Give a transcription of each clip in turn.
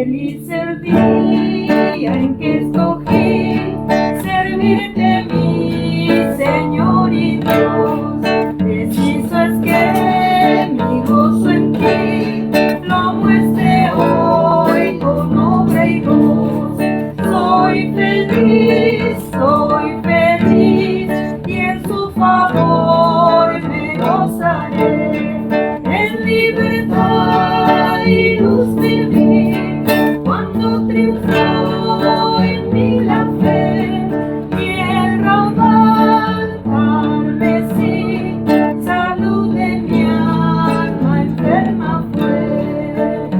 Feliz el día en que escogí servirte, mi Señor y Dios. Preciso es que mi gozo en ti lo muestre hoy con obra y voz. Soy feliz y en su favor me gozaré. En libertad y luz viví cuando triunfó en mí la fe. Y el raudal carmesí, salud de mi alma enferma fue.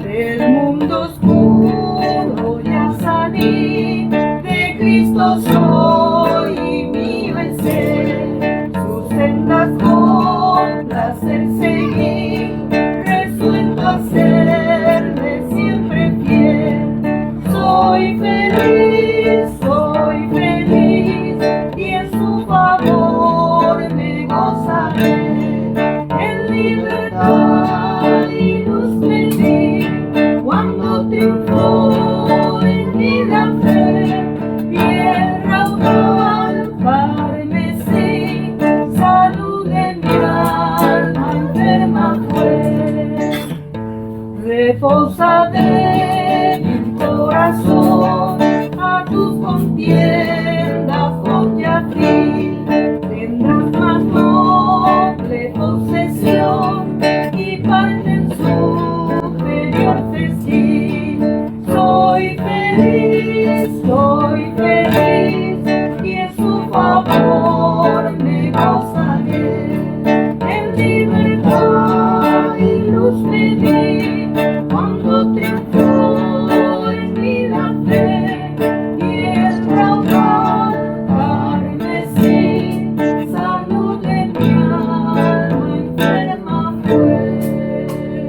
Del mundo oscuro ya salí, de Cristo soy y mío es Él. Sus sendas con placer seguí, resuelto a serle siempre fiel. Soy feliz y en su favor me gozaré. En libertad y luz me di cuando triunfó en mí la fe. Y el raudal carmesí, salud de mi alma enferma fue. Reposa de mi corazón a tus contiendas con Yahvé. Tendrás más noble posesión y parte en superior festín. Soy feliz y en su favor me gozaré. En libertad y luz me di cuando triunfó en mí la fe. Y el raudal carmesí, salud de mi alma enferma fue.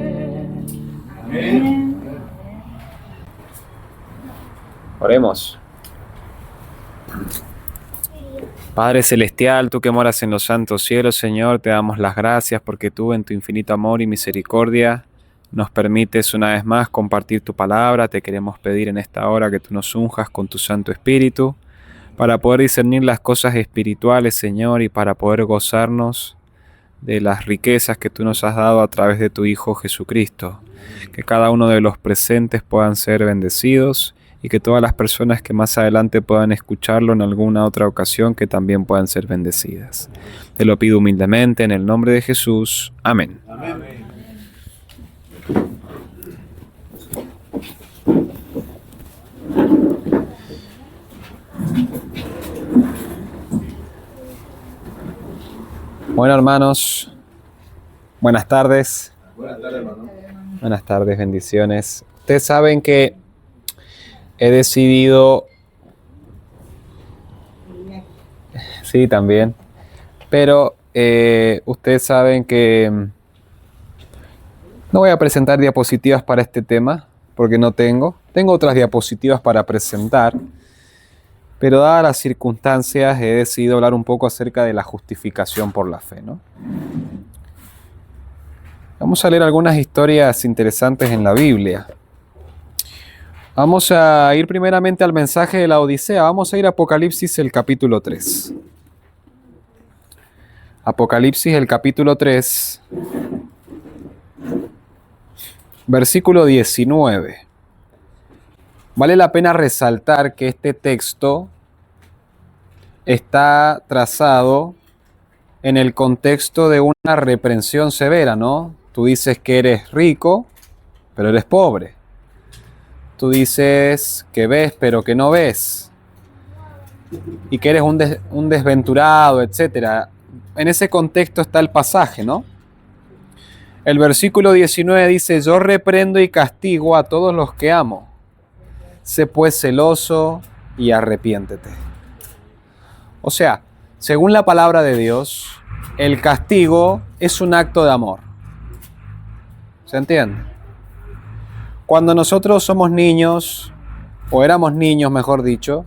Amén. Oremos. Padre Celestial, tú que moras en los santos cielos, Señor, te damos las gracias porque tú en tu infinito amor y misericordia nos permites una vez más compartir tu palabra. Te queremos pedir en esta hora que tú nos unjas con tu Santo Espíritu para poder discernir las cosas espirituales, Señor, y para poder gozarnos de las riquezas que tú nos has dado a través de tu Hijo Jesucristo. Que cada uno de los presentes puedan ser bendecidos y que todas las personas que más adelante puedan escucharlo en alguna otra ocasión que también puedan ser bendecidas. Te lo pido humildemente en el nombre de Jesús. Amén. Amén. Bueno, hermanos, buenas tardes. Buenas tardes, hermano. Buenas tardes, bendiciones. Ustedes saben que he decidido... Sí, también. Pero ustedes saben que no voy a presentar diapositivas para este tema, porque no tengo. Tengo otras diapositivas para presentar, pero dadas las circunstancias he decidido hablar un poco acerca de la justificación por la fe, ¿no? Vamos a leer algunas historias interesantes en la Biblia. Vamos a ir primeramente al mensaje de la Odisea. Vamos a ir a Apocalipsis, el capítulo 3. Apocalipsis, el capítulo 3, versículo 19. Vale la pena resaltar que este texto está trazado en el contexto de una reprensión severa, ¿no? Tú dices que eres rico, pero eres pobre. Tú dices que ves, pero que no ves. Y que eres un desventurado, etc. En ese contexto está el pasaje, ¿no? El versículo 19 dice: yo reprendo y castigo a todos los que amo. Sé pues celoso y arrepiéntete. O sea, según la palabra de Dios, el castigo es un acto de amor. ¿Se entiende? Cuando nosotros somos niños, o éramos niños mejor dicho,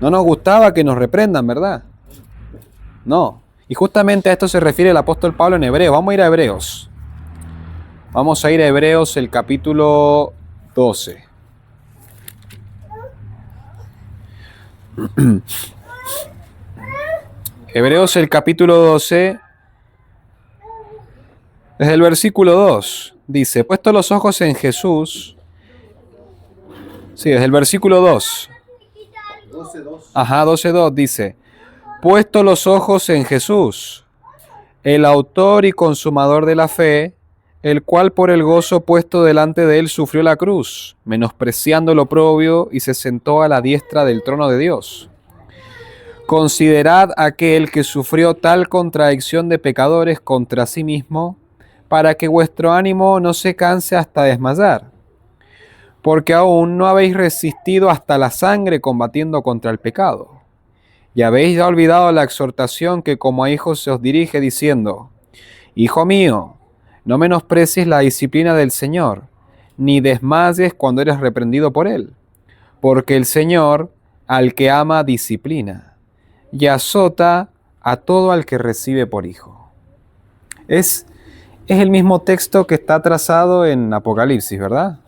no nos gustaba que nos reprendan, ¿verdad? No. Y justamente a esto se refiere el apóstol Pablo en Hebreos. Vamos a ir a Hebreos. Vamos a ir a Hebreos, el capítulo 12. Hebreos, el capítulo 12, desde el versículo 2, dice, puesto los ojos en Jesús, sí, desde el versículo 2, 12:2. ajá, 12:2 dice, puesto los ojos en Jesús, el autor y consumador de la fe, el cual por el gozo puesto delante de él sufrió la cruz, menospreciando lo oprobio, y se sentó a la diestra del trono de Dios. Considerad aquel que sufrió tal contradicción de pecadores contra sí mismo, para que vuestro ánimo no se canse hasta desmayar. Porque aún no habéis resistido hasta la sangre combatiendo contra el pecado. Y habéis ya olvidado la exhortación que como a hijos se os dirige diciendo, Hijo mío, no menosprecies la disciplina del Señor, ni desmayes cuando eres reprendido por Él. Porque el Señor, al que ama, disciplina, y azota a todo al que recibe por hijo. Es el mismo texto que está trazado en Apocalipsis, ¿verdad?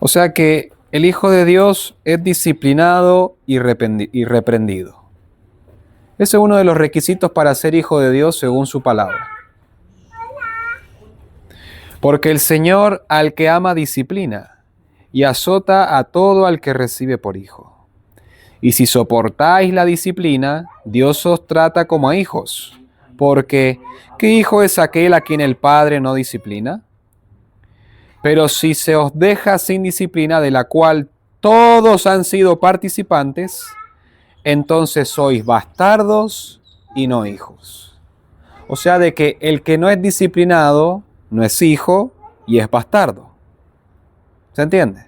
O sea que el Hijo de Dios es disciplinado y reprendido. Ese es uno de los requisitos para ser hijo de Dios según su palabra. Porque el Señor al que ama disciplina y azota a todo al que recibe por hijo. Y si soportáis la disciplina, Dios os trata como a hijos. Porque, ¿qué hijo es aquel a quien el Padre no disciplina? Pero si se os deja sin disciplina, de la cual todos han sido participantes, entonces sois bastardos y no hijos. O sea, de que el que no es disciplinado no es hijo y es bastardo. ¿Se entiende?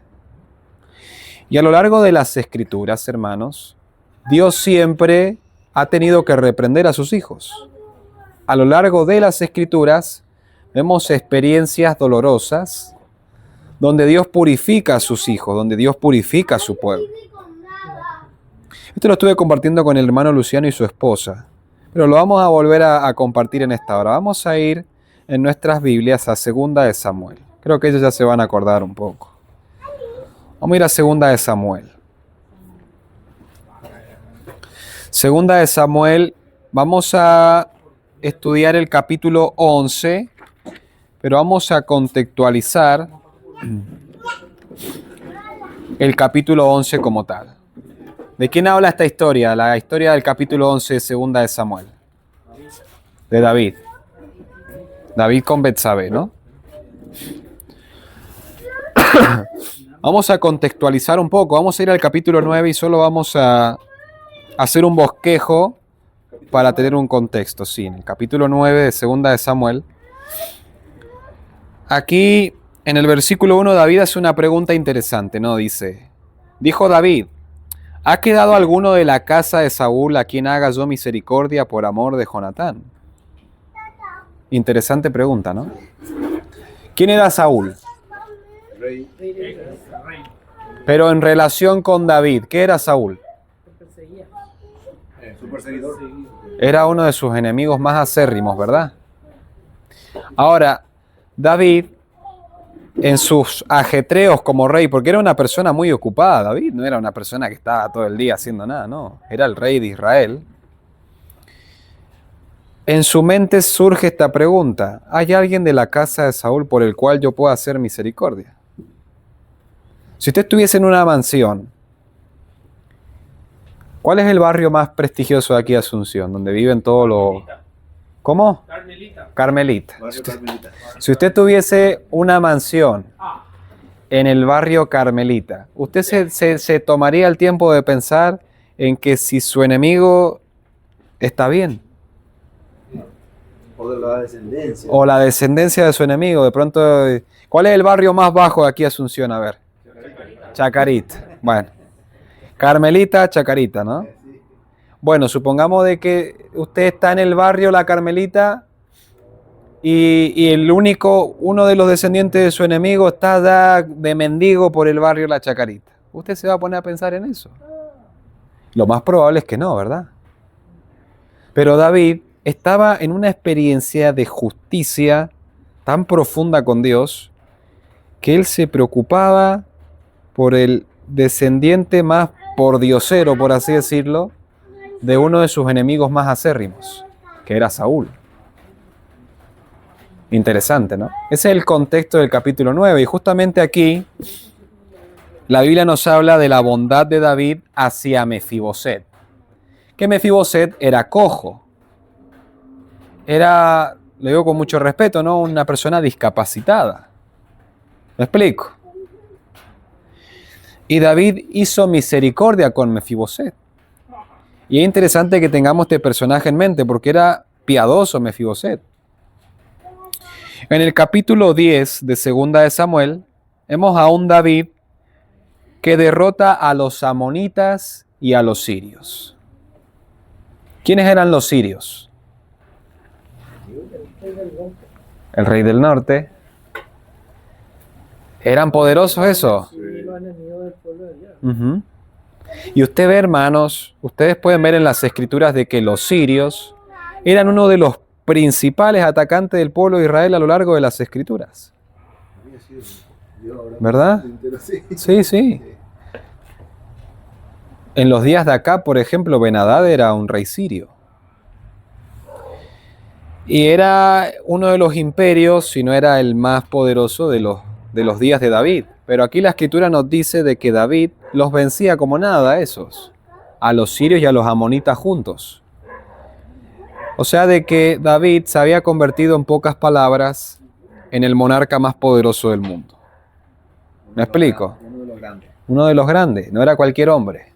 Y a lo largo de las Escrituras, hermanos, Dios siempre ha tenido que reprender a sus hijos. A lo largo de las Escrituras vemos experiencias dolorosas donde Dios purifica a sus hijos, donde Dios purifica a su pueblo. Esto lo estuve compartiendo con el hermano Luciano y su esposa, pero lo vamos a volver a compartir en esta hora. Vamos a ir en nuestras Biblias a 2 de Samuel. Creo que ellos ya se van a acordar un poco. Vamos a ir a 2 de Samuel. 2 de Samuel, vamos a estudiar el capítulo 11, pero vamos a contextualizar el capítulo 11 como tal. ¿De quién habla esta historia? La historia del capítulo 11 de 2 de Samuel. De David. David con Betsabé, ¿no? Vamos a contextualizar un poco. Vamos a ir al capítulo 9 y solo vamos a hacer un bosquejo para tener un contexto. Sí, en el capítulo 9 de 2 de Samuel. Aquí, en el versículo 1, David hace una pregunta interesante, ¿no? Dice, dijo David, ¿ha quedado alguno de la casa de Saúl a quien haga yo misericordia por amor de Jonatán? Interesante pregunta, ¿no? ¿Quién era Saúl? Rey. Pero en relación con David, ¿qué era Saúl? Su perseguidor. Era uno de sus enemigos más acérrimos, ¿verdad? Ahora, David, en sus ajetreos como rey, porque era una persona muy ocupada, David no era una persona que estaba todo el día haciendo nada, no, era el rey de Israel. En su mente surge esta pregunta, ¿hay alguien de la casa de Saúl por el cual yo pueda hacer misericordia? Si usted estuviese en una mansión, ¿cuál es el barrio más prestigioso de aquí de Asunción, donde viven todos los... ¿Cómo? Carmelita. Barrio Carmelita. Si usted tuviese una mansión en el barrio Carmelita, ¿usted se tomaría el tiempo de pensar en que si su enemigo está bien? O de la descendencia. O la descendencia de su enemigo, de pronto... ¿Cuál es el barrio más bajo de aquí de Asunción? A ver. Chacarita. Bueno. Carmelita, Chacarita, ¿no? Bueno, supongamos de que usted está en el barrio La Carmelita y uno de los descendientes de su enemigo está ya de mendigo por el barrio La Chacarita. ¿Usted se va a poner a pensar en eso? Lo más probable es que no, ¿verdad? Pero David estaba en una experiencia de justicia tan profunda con Dios que él se preocupaba por el descendiente más pordiosero, por así decirlo, de uno de sus enemigos más acérrimos, que era Saúl. Interesante, ¿no? Ese es el contexto del capítulo 9, y justamente aquí la Biblia nos habla de la bondad de David hacia Mefiboset. Que Mefiboset era cojo. Era, lo digo con mucho respeto, ¿no? Una persona discapacitada. ¿Me explico? Y David hizo misericordia con Mefiboset. Y es interesante que tengamos este personaje en mente, porque era piadoso Mefiboset. En el capítulo 10 de Segunda de Samuel, vemos a un David que derrota a los amonitas y a los sirios. ¿Quiénes eran los sirios? El rey del norte. ¿Eran poderosos eso? Uh-huh. Y usted ve, hermanos, ustedes pueden ver en las escrituras de que los sirios eran uno de los principales atacantes del pueblo de Israel a lo largo de las escrituras. ¿Verdad? Sí, sí. En los días de acá, por ejemplo, Ben-Hadad era un rey sirio. Y era uno de los imperios, si no era el más poderoso de los días de David. Pero aquí la escritura nos dice de que David los vencía como nada a esos, a los sirios y a los amonitas juntos. O sea, de que David se había convertido, en pocas palabras, en el monarca más poderoso del mundo. ¿Me explico? Uno de los grandes, no era cualquier hombre.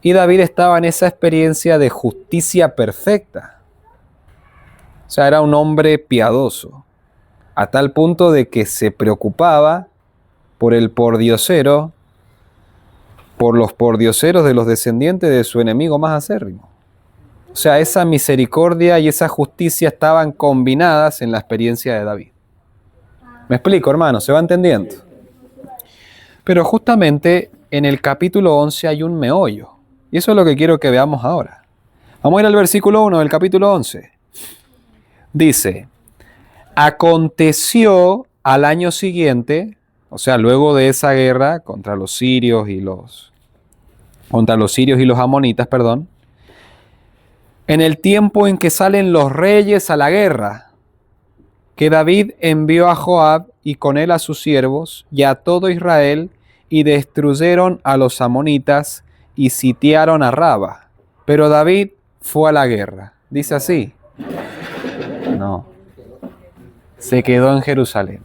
Y David estaba en esa experiencia de justicia perfecta. O sea, era un hombre piadoso, a tal punto de que se preocupaba por el pordiosero, por los pordioseros de los descendientes de su enemigo más acérrimo. O sea, esa misericordia y esa justicia estaban combinadas en la experiencia de David. ¿Me explico, hermano? ¿Se va entendiendo? Pero justamente en el capítulo 11 hay un meollo. Y eso es lo que quiero que veamos ahora. Vamos a ir al versículo 1 del capítulo 11. Dice, aconteció al año siguiente, o sea, luego de esa guerra contra los sirios y los amonitas, perdón, en el tiempo en que salen los reyes a la guerra, que David envió a Joab y con él a sus siervos y a todo Israel y destruyeron a los amonitas y sitiaron a Raba. Pero David fue a la guerra. ¿Dice así? No. Se quedó en Jerusalén.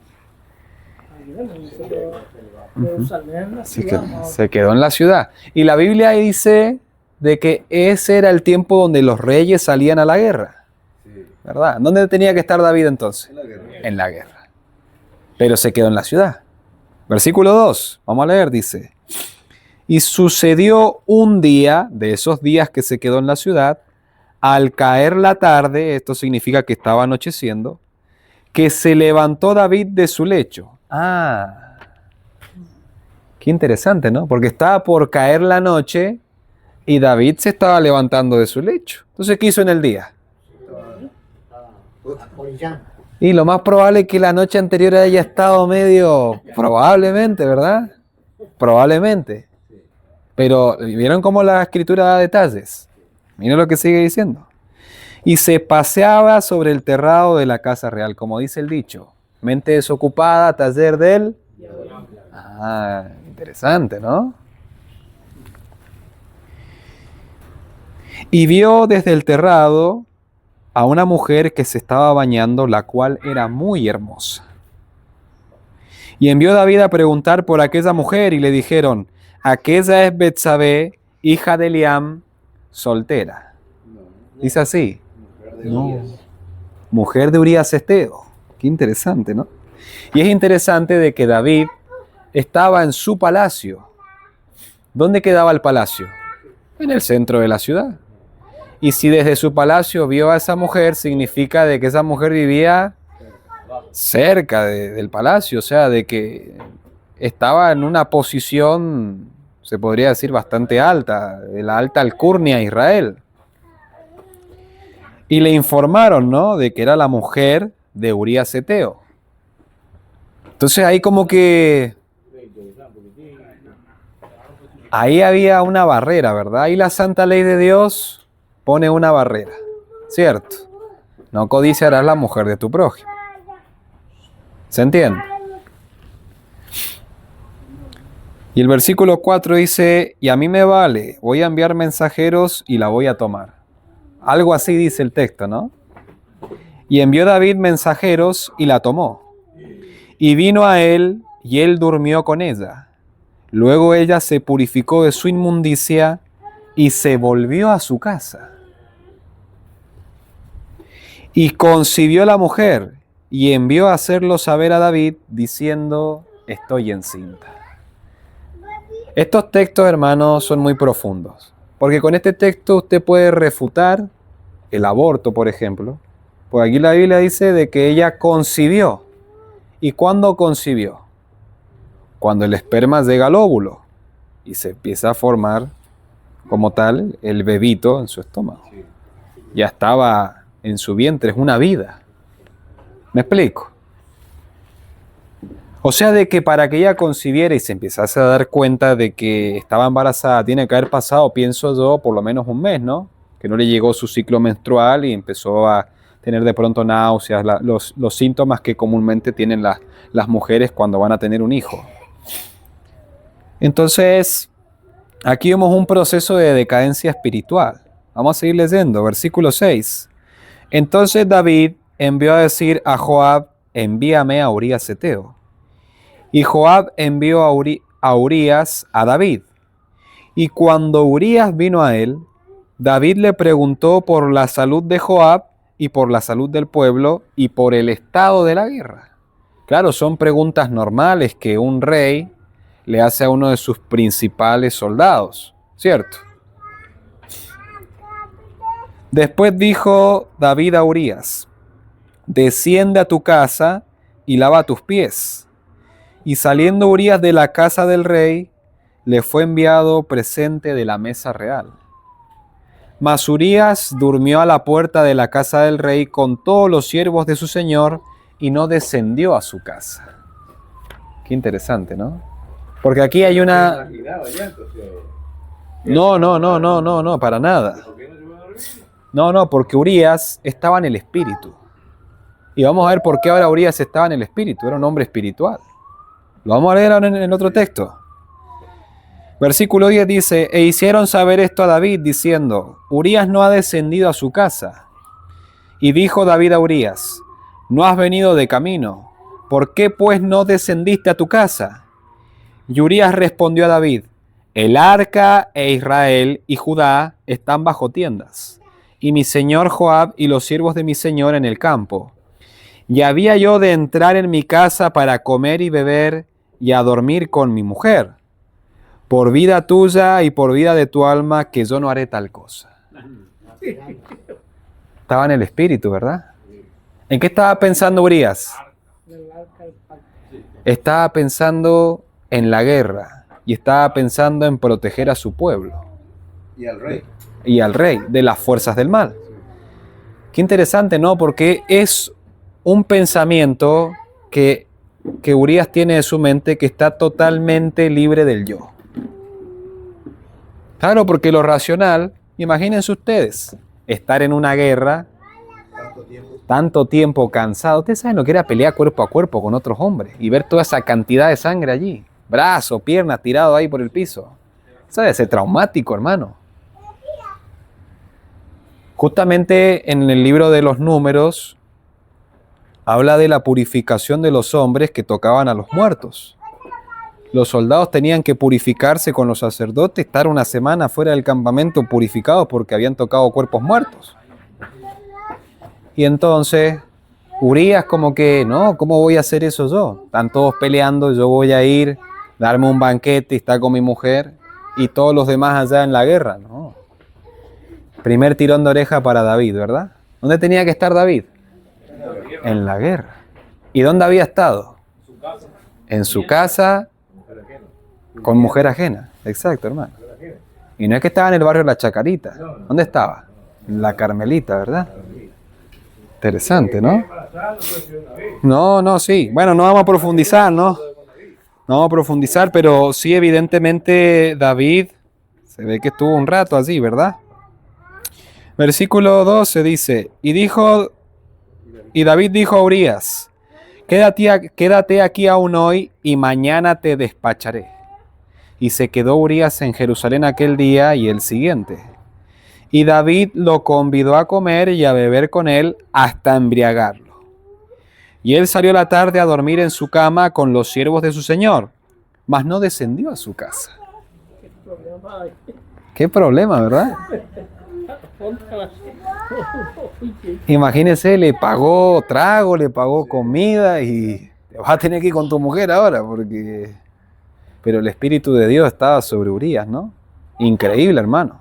Se quedó en la ciudad. Y la Biblia dice de que ese era el tiempo donde los reyes salían a la guerra. ¿Verdad? ¿Dónde tenía que estar David entonces? En la guerra. Pero se quedó en la ciudad. Versículo 2, vamos a leer, dice. Y sucedió un día, de esos días que se quedó en la ciudad, al caer la tarde, esto significa que estaba anocheciendo, que se levantó David de su lecho. Ah, qué interesante, ¿no? Porque estaba por caer la noche y David se estaba levantando de su lecho. Entonces, ¿qué hizo en el día? Y lo más probable es que la noche anterior haya estado medio, probablemente, ¿verdad? Probablemente. Pero, ¿vieron cómo la escritura da detalles? Miren lo que sigue diciendo. Y se paseaba sobre el terrado de la casa real, como dice el dicho. Mente desocupada, taller del... Ah, interesante, ¿no? Y vio desde el terrado a una mujer que se estaba bañando, la cual era muy hermosa. Y envió David a preguntar por aquella mujer y le dijeron, aquella es Betsabé, hija de Eliam, soltera. Dice así. No. Mujer de Urías Esteo. Qué interesante, ¿no? Y es interesante de que David estaba en su palacio. ¿Dónde quedaba el palacio? En el centro de la ciudad. Y si desde su palacio vio a esa mujer, significa de que esa mujer vivía cerca del palacio, o sea, de que estaba en una posición, se podría decir, bastante alta, de la alta alcurnia a Israel. Y le informaron, ¿no?, de que era la mujer de Urías Eteo. Entonces ahí como que ahí había una barrera, ¿verdad? Ahí la santa ley de Dios pone una barrera, ¿cierto? No codiciarás la mujer de tu prójimo. ¿Se entiende? Y el versículo 4 dice, y a mí me vale, voy a enviar mensajeros y la voy a tomar. Algo así dice el texto, ¿no? Y envió David mensajeros y la tomó. Y vino a él y él durmió con ella. Luego ella se purificó de su inmundicia y se volvió a su casa. Y concibió la mujer y envió a hacerlo saber a David diciendo, estoy encinta. Estos textos, hermanos, son muy profundos, porque con este texto usted puede refutar el aborto, por ejemplo, pues aquí la Biblia dice de que ella concibió. ¿Y cuándo concibió? Cuando el esperma llega al óvulo y se empieza a formar como tal el bebito en su estómago. Ya estaba en su vientre, es una vida. ¿Me explico? O sea, de que para que ella concibiera y se empezase a dar cuenta de que estaba embarazada, tiene que haber pasado, pienso yo, por lo menos un mes, ¿no? Que no le llegó su ciclo menstrual y empezó a tener de pronto náuseas, los síntomas que comúnmente tienen las mujeres cuando van a tener un hijo. Entonces, aquí vemos un proceso de decadencia espiritual. Vamos a seguir leyendo, versículo 6. Entonces David envió a decir a Joab, envíame a Urías Eteo. Y Joab envió a Urías a David. Y cuando Urías vino a él, David le preguntó por la salud de Joab y por la salud del pueblo y por el estado de la guerra. Claro, son preguntas normales que un rey le hace a uno de sus principales soldados, ¿cierto? Después dijo David a Urías, desciende a tu casa y lava tus pies. Y saliendo Urías de la casa del rey, le fue enviado presente de la mesa real. Mas Urías durmió a la puerta de la casa del rey con todos los siervos de su señor y no descendió a su casa. Qué interesante, ¿no? Porque aquí hay una... No, para nada. No, porque Urías estaba en el espíritu. Y vamos a ver por qué ahora Urías estaba en el espíritu, era un hombre espiritual. Lo vamos a leer ahora en el otro texto. Versículo 10 dice, e hicieron saber esto a David, diciendo, Urías no ha descendido a su casa. Y dijo David a Urías, no has venido de camino, ¿por qué pues no descendiste a tu casa? Y Urías respondió a David, el arca e Israel y Judá están bajo tiendas, y mi señor Joab y los siervos de mi señor en el campo. Y había yo de entrar en mi casa para comer y beber y a dormir con mi mujer. Por vida tuya y por vida de tu alma, que yo no haré tal cosa. Estaba en el espíritu, ¿verdad? ¿En qué estaba pensando Urías? Estaba pensando en la guerra y estaba pensando en proteger a su pueblo. Y al rey. Y al rey de las fuerzas del mal. Qué interesante, ¿no? Porque es un pensamiento que Urías tiene en su mente que está totalmente libre del yo. Claro, porque lo racional, imagínense ustedes, estar en una guerra, tanto tiempo cansado. Ustedes saben lo que era pelear cuerpo a cuerpo con otros hombres y ver toda esa cantidad de sangre allí, brazo, piernas tirado ahí por el piso. Eso debe ser traumático, hermano. Justamente en el libro de los Números habla de la purificación de los hombres que tocaban a los muertos. Los soldados tenían que purificarse con los sacerdotes, estar una semana fuera del campamento purificados porque habían tocado cuerpos muertos. Y entonces Urías como que, no, ¿cómo voy a hacer eso yo? Están todos peleando, yo voy a ir, darme un banquete y estar con mi mujer y todos los demás allá en la guerra. No. Primer tirón de oreja para David, ¿verdad? ¿Dónde tenía que estar David? En la guerra. ¿Y dónde había estado? En su casa con mujer ajena. Exacto, hermano. Y no es que estaba en el barrio La Chacarita. ¿Dónde estaba? En La Carmelita, ¿verdad? Interesante, ¿no? No, no, sí. Bueno, no vamos a profundizar, ¿no? No vamos a profundizar, pero sí, evidentemente David se ve que estuvo un rato allí, ¿verdad? Versículo 12 dice, y David dijo a Urías, quédate aquí aún hoy y mañana te despacharé. Y se quedó Urías en Jerusalén aquel día y el siguiente. Y David lo convidó a comer y a beber con él hasta embriagarlo. Y él salió a la tarde a dormir en su cama con los siervos de su señor, mas no descendió a su casa. Qué problema, ¿verdad? Imagínese, le pagó trago, le pagó comida y te vas a tener que ir con tu mujer ahora, porque... Pero el Espíritu de Dios estaba sobre Urías, ¿no? Increíble, hermano.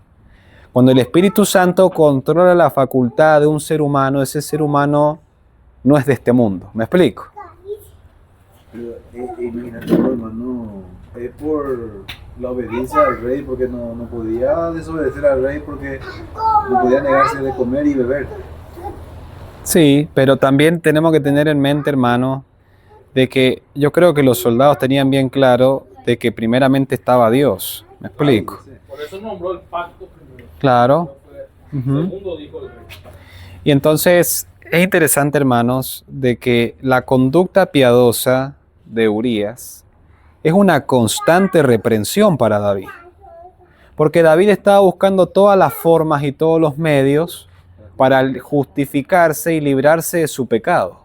Cuando el Espíritu Santo controla la facultad de un ser humano, ese ser humano no es de este mundo. ¿Me explico? Pero, imagínate, hermano, es por la obediencia al rey, porque no podía desobedecer al rey, porque no podía negarse de comer y beber. Sí, pero también tenemos que tener en mente, hermano, de que yo creo que los soldados tenían bien claro de que primeramente estaba Dios. ¿Me explico? Por eso nombró el pacto primero. Claro. Segundo dijo el rey. Y entonces es interesante, hermanos, de que la conducta piadosa de Urías es una constante reprensión para David. Porque David estaba buscando todas las formas y todos los medios para justificarse y librarse de su pecado.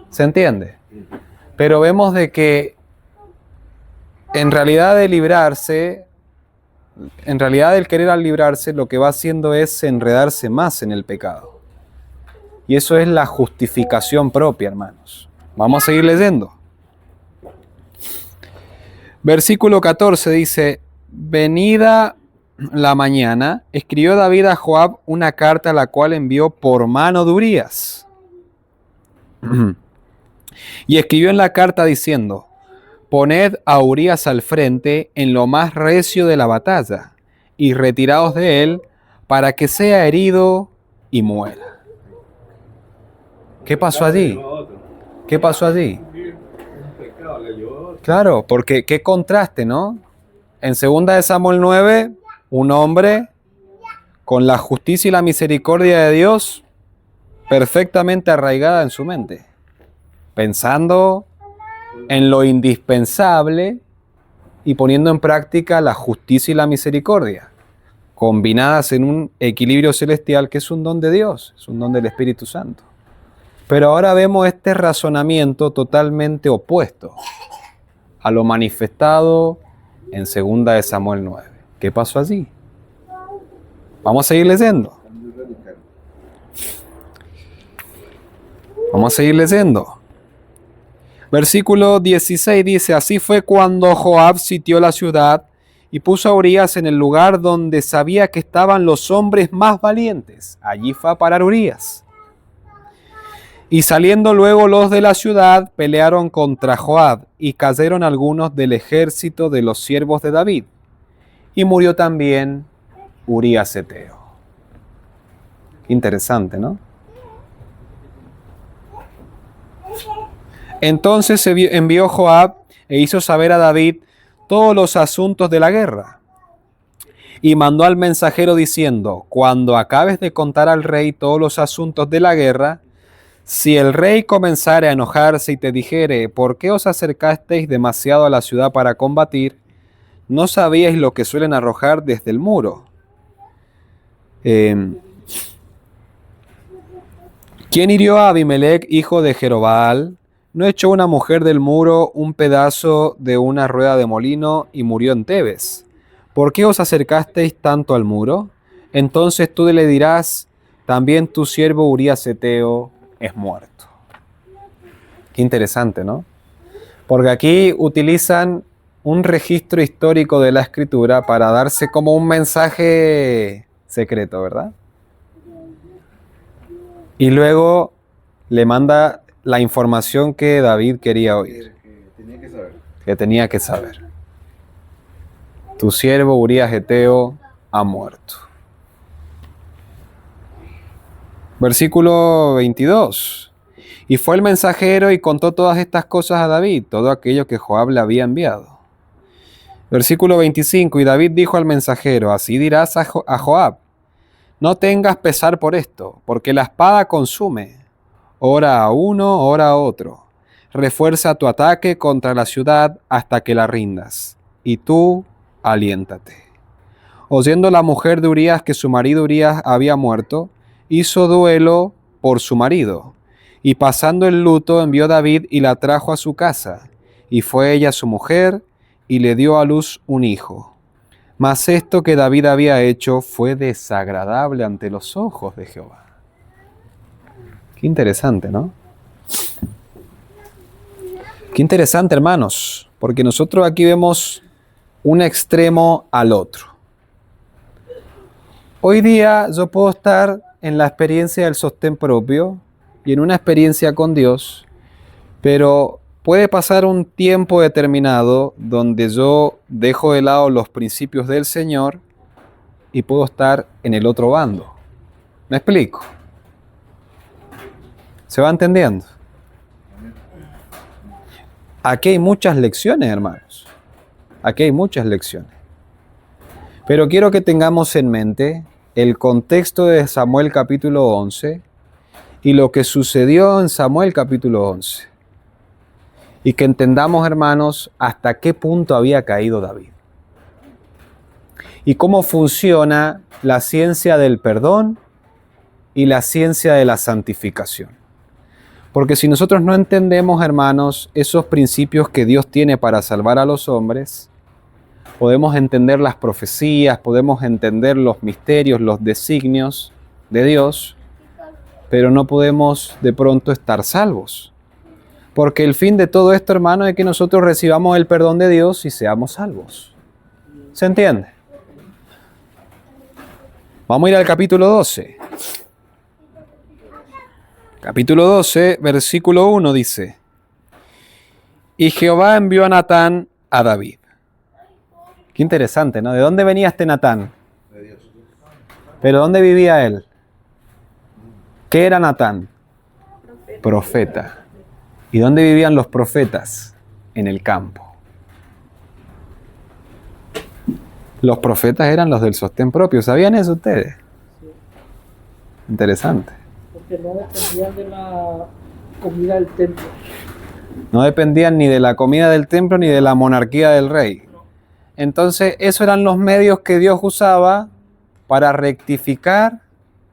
¿Se entiende? Pero vemos de que en realidad el querer librarse, lo que va haciendo es enredarse más en el pecado. Y eso es la justificación propia, hermanos. Vamos a seguir leyendo. Versículo 14 dice, venida la mañana, escribió David a Joab una carta, la cual envió por mano de Urías. Y escribió en la carta diciendo, poned a Urías al frente en lo más recio de la batalla, y retiraos de él, para que sea herido y muera. ¿Qué pasó allí? ¿Qué pasó allí? Claro, porque qué contraste, ¿no? En 2 de Samuel 9, un hombre con la justicia y la misericordia de Dios perfectamente arraigada en su mente, pensando en lo indispensable y poniendo en práctica la justicia y la misericordia, combinadas en un equilibrio celestial que es un don de Dios, es un don del Espíritu Santo. Pero ahora vemos este razonamiento totalmente opuesto a lo manifestado en 2 de Samuel 9. ¿Qué pasó allí? Vamos a seguir leyendo. Vamos a seguir leyendo. Versículo 16 dice, así fue cuando Joab sitió la ciudad y puso a Urías en el lugar donde sabía que estaban los hombres más valientes. Allí fue a parar Urías. Y saliendo luego los de la ciudad, pelearon contra Joab, y cayeron algunos del ejército de los siervos de David. Y murió también Urías Eteo. Interesante, ¿no? Entonces envió Joab e hizo saber a David todos los asuntos de la guerra. Y mandó al mensajero diciendo, cuando acabes de contar al rey todos los asuntos de la guerra, si el rey comenzare a enojarse y te dijere, ¿por qué os acercasteis demasiado a la ciudad para combatir? ¿No sabíais lo que suelen arrojar desde el muro? ¿Quién hirió a Abimelech, hijo de Jerobal? ¿No echó una mujer del muro un pedazo de una rueda de molino y murió en Tebes? ¿Por qué os acercasteis tanto al muro? Entonces tú le dirás, también tu siervo Urías Eteo es muerto. Qué interesante, ¿no? Porque aquí utilizan un registro histórico de la escritura para darse como un mensaje secreto, ¿verdad? Y luego le manda la información que David quería oír, que tenía que saber. Tu siervo Urías Eteo ha muerto. Versículo 22. Y fue el mensajero y contó todas estas cosas a David, todo aquello que Joab le había enviado. Versículo 25. Y David dijo al mensajero, así dirás a Joab, no tengas pesar por esto, porque la espada consume, ora a uno, ora a otro. Refuerza tu ataque contra la ciudad hasta que la rindas, y tú aliéntate. Oyendo la mujer de Urías que su marido Urías había muerto, hizo duelo por su marido, y pasando el luto envió David y la trajo a su casa, y fue ella su mujer, y le dio a luz un hijo. Mas esto que David había hecho fue desagradable ante los ojos de Jehová. Qué interesante, ¿no? Qué interesante, hermanos, porque nosotros aquí vemos un extremo al otro. Hoy día yo puedo estar en la experiencia del sostén propio y en una experiencia con Dios, pero puede pasar un tiempo determinado donde yo dejo de lado los principios del Señor y puedo estar en el otro bando. ¿Me explico? ¿Se va entendiendo? Aquí hay muchas lecciones, hermanos. Aquí hay muchas lecciones. Pero quiero que tengamos en mente el contexto de Samuel capítulo 11 y lo que sucedió en Samuel capítulo 11. Y que entendamos, hermanos, hasta qué punto había caído David. Y cómo funciona la ciencia del perdón y la ciencia de la santificación. Porque si nosotros no entendemos, hermanos, esos principios que Dios tiene para salvar a los hombres, podemos entender las profecías, podemos entender los misterios, los designios de Dios, pero no podemos de pronto estar salvos. Porque el fin de todo esto, hermano, es que nosotros recibamos el perdón de Dios y seamos salvos. ¿Se entiende? Vamos a ir al capítulo 12. Capítulo 12, versículo 1 dice, y Jehová envió a Natán a David. Qué interesante, ¿no? ¿De dónde venía este Natán? De Dios. ¿Pero dónde vivía él? ¿Qué era Natán? Profeta. ¿Y dónde vivían los profetas? En el campo. Los profetas eran los del sostén propio. ¿Sabían eso ustedes? Interesante. Porque no dependían de la comida del templo. No dependían ni de la comida del templo ni de la monarquía del rey. Entonces, esos eran los medios que Dios usaba para rectificar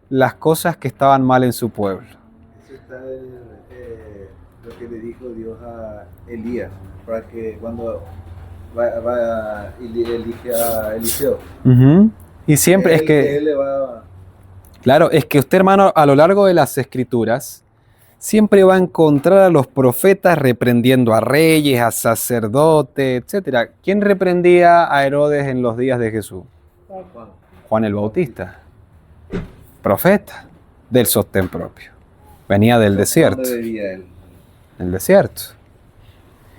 las cosas que estaban mal en su pueblo. Eso está lo que le dijo Dios a Elías, para que cuando elige a Eliseo. Y siempre es que... Él le va... Claro, es que usted, hermano, a lo largo de las Escrituras, siempre va a encontrar a los profetas reprendiendo a reyes, a sacerdotes, etc. ¿Quién reprendía a Herodes en los días de Jesús? Juan el Bautista. Profeta del sostén propio. Venía del desierto. ¿Dónde vivía él? En el desierto.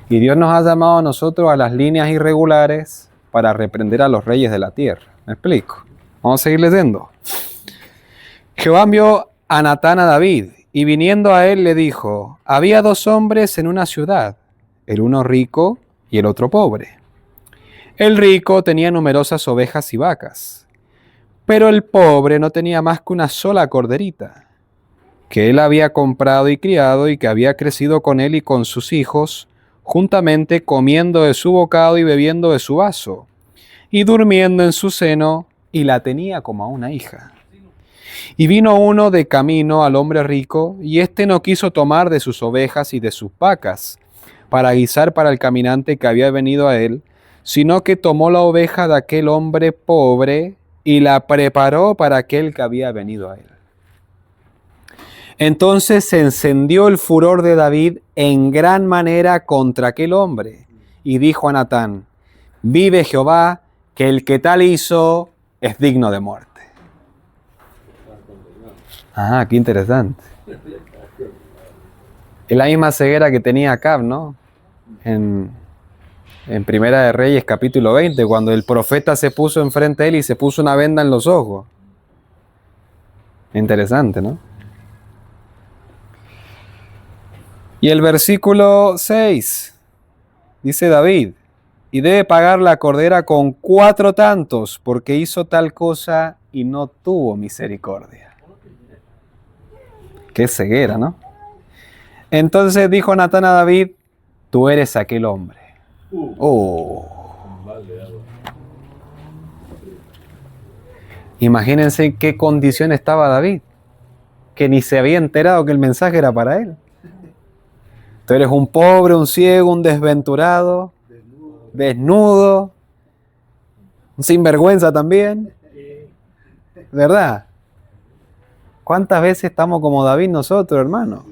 Y Dios nos ha llamado a nosotros a las líneas irregulares para reprender a los reyes de la tierra. ¿Me explico? Vamos a seguir leyendo. Jehová envió a Natán a David, y viniendo a él le dijo, había dos hombres en una ciudad, el uno rico y el otro pobre. El rico tenía numerosas ovejas y vacas, pero el pobre no tenía más que una sola corderita, que él había comprado y criado y que había crecido con él y con sus hijos, juntamente comiendo de su bocado y bebiendo de su vaso, y durmiendo en su seno, y la tenía como a una hija. Y vino uno de camino al hombre rico, y éste no quiso tomar de sus ovejas y de sus vacas, para guisar para el caminante que había venido a él, sino que tomó la oveja de aquel hombre pobre, y la preparó para aquel que había venido a él. Entonces se encendió el furor de David en gran manera contra aquel hombre, y dijo a Natán, vive Jehová, que el que tal hizo es digno de muerte. Ah, qué interesante. Es la misma ceguera que tenía Acab, ¿no? En Primera de Reyes, capítulo 20, cuando el profeta se puso enfrente de él y se puso una venda en los ojos. Interesante, ¿no? Y el versículo 6, dice David, y debe pagar la cordera con 4 tantos, porque hizo tal cosa y no tuvo misericordia. Qué ceguera, ¿no? Entonces dijo Natán a David, tú eres aquel hombre. Oh. Imagínense en qué condición estaba David, que ni se había enterado que el mensaje era para él. Tú eres un pobre, un ciego, un desventurado, desnudo, un sinvergüenza también, ¿verdad? ¿Cuántas veces estamos como David nosotros, hermano?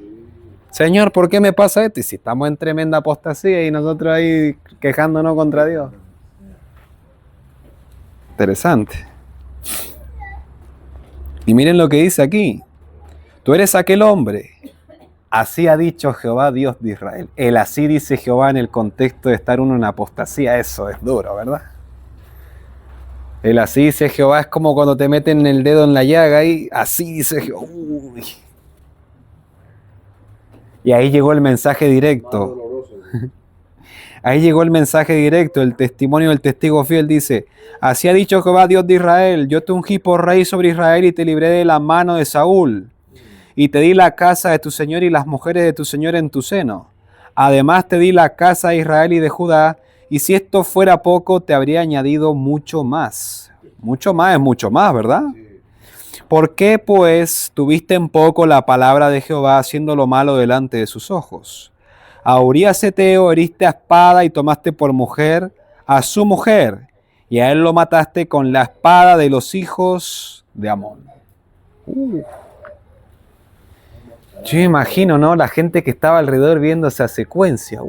Señor, ¿por qué me pasa esto? Y si estamos en tremenda apostasía y nosotros ahí quejándonos contra Dios. Interesante. Y miren lo que dice aquí. Tú eres aquel hombre. Así ha dicho Jehová, Dios de Israel. El así dice Jehová en el contexto de estar uno en apostasía. Eso es duro, ¿verdad? El así dice Jehová es como cuando te meten el dedo en la llaga y así dice Jehová. Uy. Y ahí llegó el mensaje directo. Ahí llegó el mensaje directo, el testimonio del testigo fiel dice, así ha dicho Jehová Dios de Israel, yo te ungí por rey sobre Israel y te libré de la mano de Saúl, y te di la casa de tu señor y las mujeres de tu señor en tu seno. Además te di la casa de Israel y de Judá, y si esto fuera poco, te habría añadido mucho más. Mucho más es mucho más, ¿verdad? ¿Por qué, pues, tuviste en poco la palabra de Jehová, haciendo lo malo delante de sus ojos? A Urías Heteo heriste a espada y tomaste por mujer a su mujer, y a él lo mataste con la espada de los hijos de Amón. Yo me imagino, ¿no? La gente que estaba alrededor viendo esa secuencia.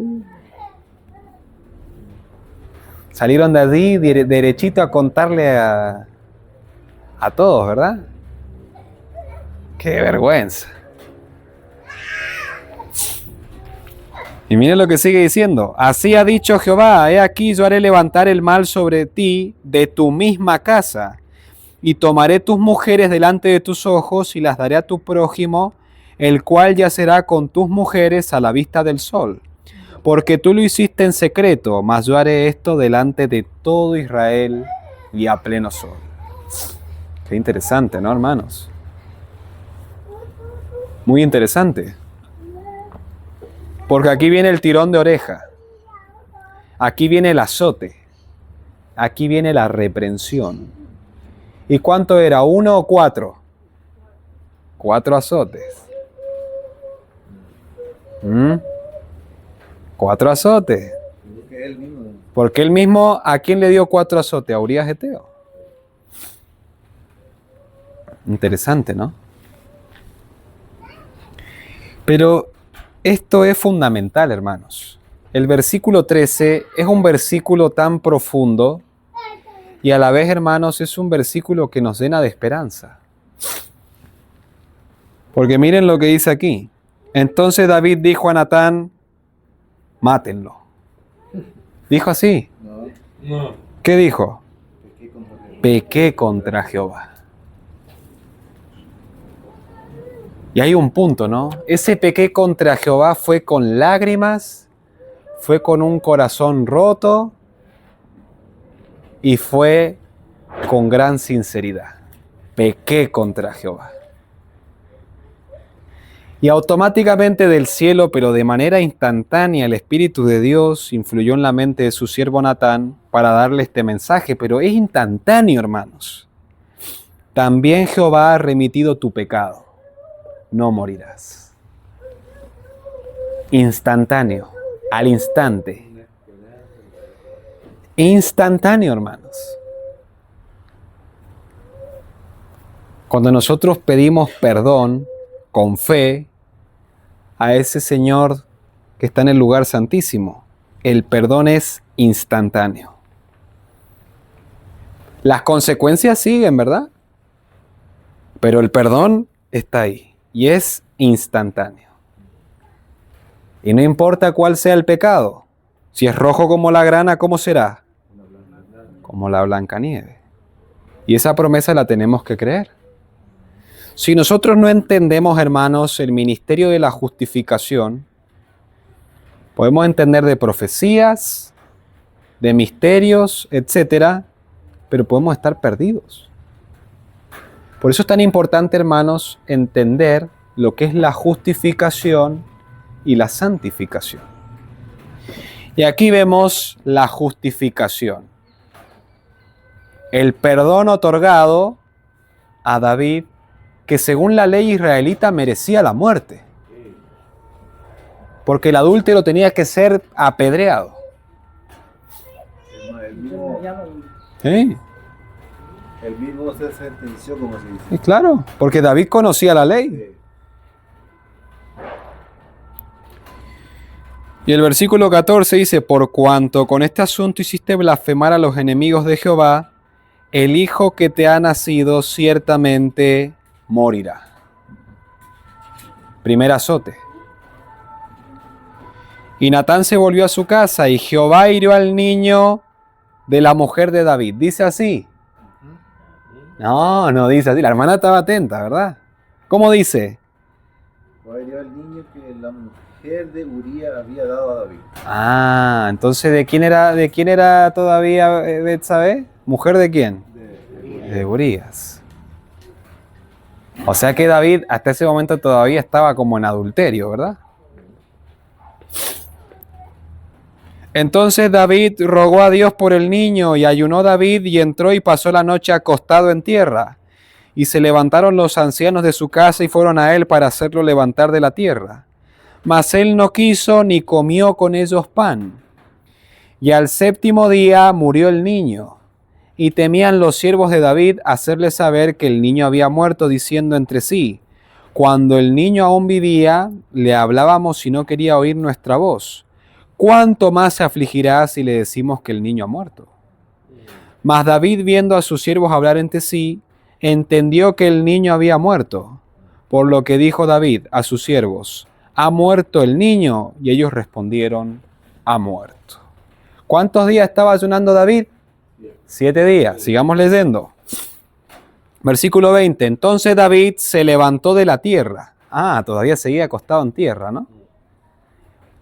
Salieron de allí derechito a contarle a todos, ¿verdad? ¡Qué vergüenza! Y miren lo que sigue diciendo. Así ha dicho Jehová, he aquí yo haré levantar el mal sobre ti de tu misma casa, y tomaré tus mujeres delante de tus ojos y las daré a tu prójimo, el cual yacerá con tus mujeres a la vista del sol. Porque tú lo hiciste en secreto, mas yo haré esto delante de todo Israel y a pleno sol. Qué interesante, ¿no, hermanos? Muy interesante. Porque aquí viene el tirón de oreja. Aquí viene el azote. Aquí viene la reprensión. ¿Y cuánto era? ¿1 o 4? 4 azotes. 4 azotes. Porque él mismo, ¿a quién le dio 4 azotes? A Urías Heteo. Interesante, ¿no? Pero esto es fundamental, hermanos. El versículo 13 es un versículo tan profundo y a la vez, hermanos, es un versículo que nos llena de esperanza. Porque miren lo que dice aquí. Entonces David dijo a Natán, mátenlo. ¿Dijo así? No. ¿Qué dijo? Pequé contra Jehová. Y hay un punto, ¿no? Ese pequé contra Jehová fue con lágrimas, fue con un corazón roto y fue con gran sinceridad. Pequé contra Jehová. Y automáticamente del cielo, pero de manera instantánea, el Espíritu de Dios influyó en la mente de su siervo Natán para darle este mensaje, pero es instantáneo, hermanos. También Jehová ha remitido tu pecado. No morirás. Instantáneo, al instante. Instantáneo, hermanos. Cuando nosotros pedimos perdón con fe a ese Señor que está en el lugar santísimo, el perdón es instantáneo. Las consecuencias siguen, ¿verdad? Pero el perdón está ahí. Y es instantáneo. Y no importa cuál sea el pecado. Si es rojo como la grana, ¿cómo será? Como la Blancanieve. Y esa promesa la tenemos que creer. Si nosotros no entendemos, hermanos, el ministerio de la justificación, Podemos entender de profecías, de misterios, etcétera, pero podemos estar perdidos. Por eso es tan importante, hermanos, entender lo que es la justificación y la santificación. Y aquí vemos la justificación. El perdón otorgado a David, que según la ley israelita merecía la muerte, porque el adúltero tenía que ser apedreado. El mismo, ¿Sí? el mismo se sentenció, como se dice. Y claro, porque David conocía la ley. Sí. Y el versículo 14 dice, por cuanto con este asunto hiciste blasfemar a los enemigos de Jehová, el hijo que te ha nacido ciertamente morirá. Primer azote. Y Natán se volvió a su casa y Jehová hirió al niño de la mujer de David. ¿Dice así? No, no dice así. La hermana estaba atenta, ¿verdad? ¿Cómo dice? Jehová hirió al niño que la mujer de Uría había dado a David. Ah, entonces ¿de quién era todavía Betsabé? ¿Mujer de quién? De Urías. O sea que David hasta ese momento todavía estaba como en adulterio, ¿verdad? Entonces David rogó a Dios por el niño y ayunó David y entró y pasó la noche acostado en tierra. Y se levantaron los ancianos de su casa y fueron a él para hacerlo levantar de la tierra. Mas él no quiso ni comió con ellos pan. Y al séptimo día murió el niño. Y temían los siervos de David hacerle saber que el niño había muerto, diciendo entre sí, cuando el niño aún vivía, le hablábamos y no quería oír nuestra voz. ¿Cuánto más se afligirá si le decimos que el niño ha muerto? Mas David, viendo a sus siervos hablar entre sí, entendió que el niño había muerto. Por lo que dijo David a sus siervos, ¿ha muerto el niño? Y ellos respondieron, ha muerto. ¿Cuántos días estaba ayunando David? 7 días. Sigamos leyendo. Versículo 20. Entonces David se levantó de la tierra. Ah, todavía seguía acostado en tierra, ¿no?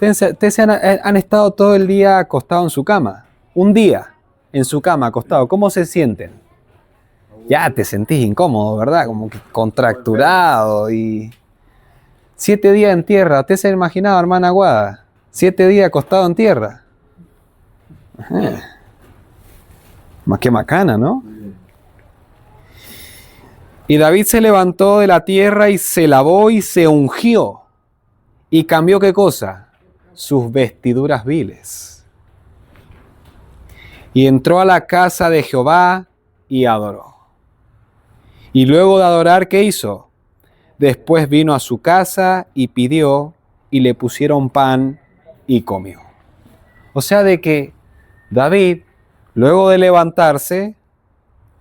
Ustedes han estado todo el día acostado en su cama. Un día en su cama acostado. ¿Cómo se sienten? Ya te sentís incómodo, ¿verdad? Como que contracturado y... 7 días en tierra. ¿Usted se ha imaginado, hermana Aguada? 7 días acostado en tierra. Más que macana, ¿no? Y David se levantó de la tierra y se lavó y se ungió. ¿Y cambió qué cosa? Sus vestiduras viles. Y entró a la casa de Jehová y adoró. Y luego de adorar, ¿qué hizo? Después vino a su casa y pidió, y le pusieron pan y comió. O sea, de que David, luego de levantarse,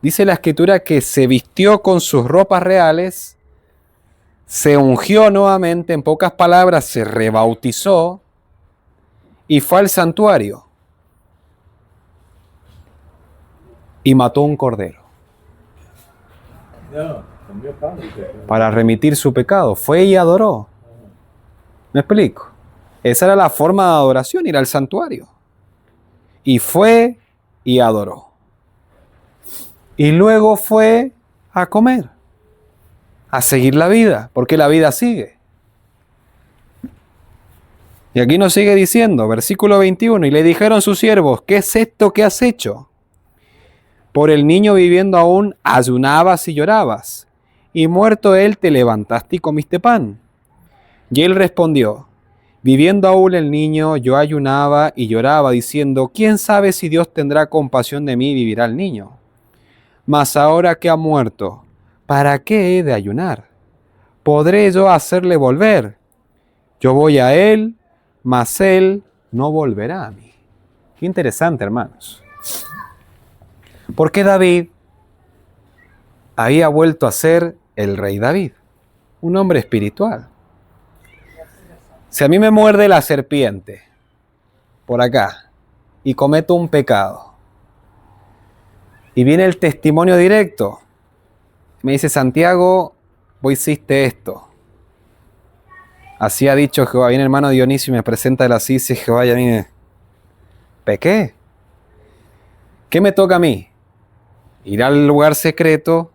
dice la escritura que se vistió con sus ropas reales, se ungió nuevamente, en pocas palabras, se rebautizó y fue al santuario y mató un cordero para remitir su pecado. Fue y adoró. ¿Me explico? Esa era la forma de adoración, ir al santuario. Y fue y adoró. Y luego fue a comer, a seguir la vida, porque la vida sigue. Y aquí nos sigue diciendo, versículo 21, y le dijeron sus siervos, ¿qué es esto que has hecho? Por el niño viviendo aún, ayunabas y llorabas, y muerto él te levantaste y comiste pan. Y él respondió, viviendo aún el niño, yo ayunaba y lloraba, diciendo, ¿quién sabe si Dios tendrá compasión de mí y vivirá el niño? Mas ahora que ha muerto, ¿para qué he de ayunar? ¿Podré yo hacerle volver? Yo voy a él, mas él no volverá a mí. Qué interesante, hermanos. Porque David había vuelto a ser el rey David, un hombre espiritual. Si a mí me muerde la serpiente por acá y cometo un pecado y viene el testimonio directo, me dice, Santiago, vos hiciste esto. Así ha dicho Jehová. Viene el hermano Dionisio y me presenta el así, dice Jehová, y a mí me... ¿Pequé? ¿Qué me toca a mí? Ir al lugar secreto.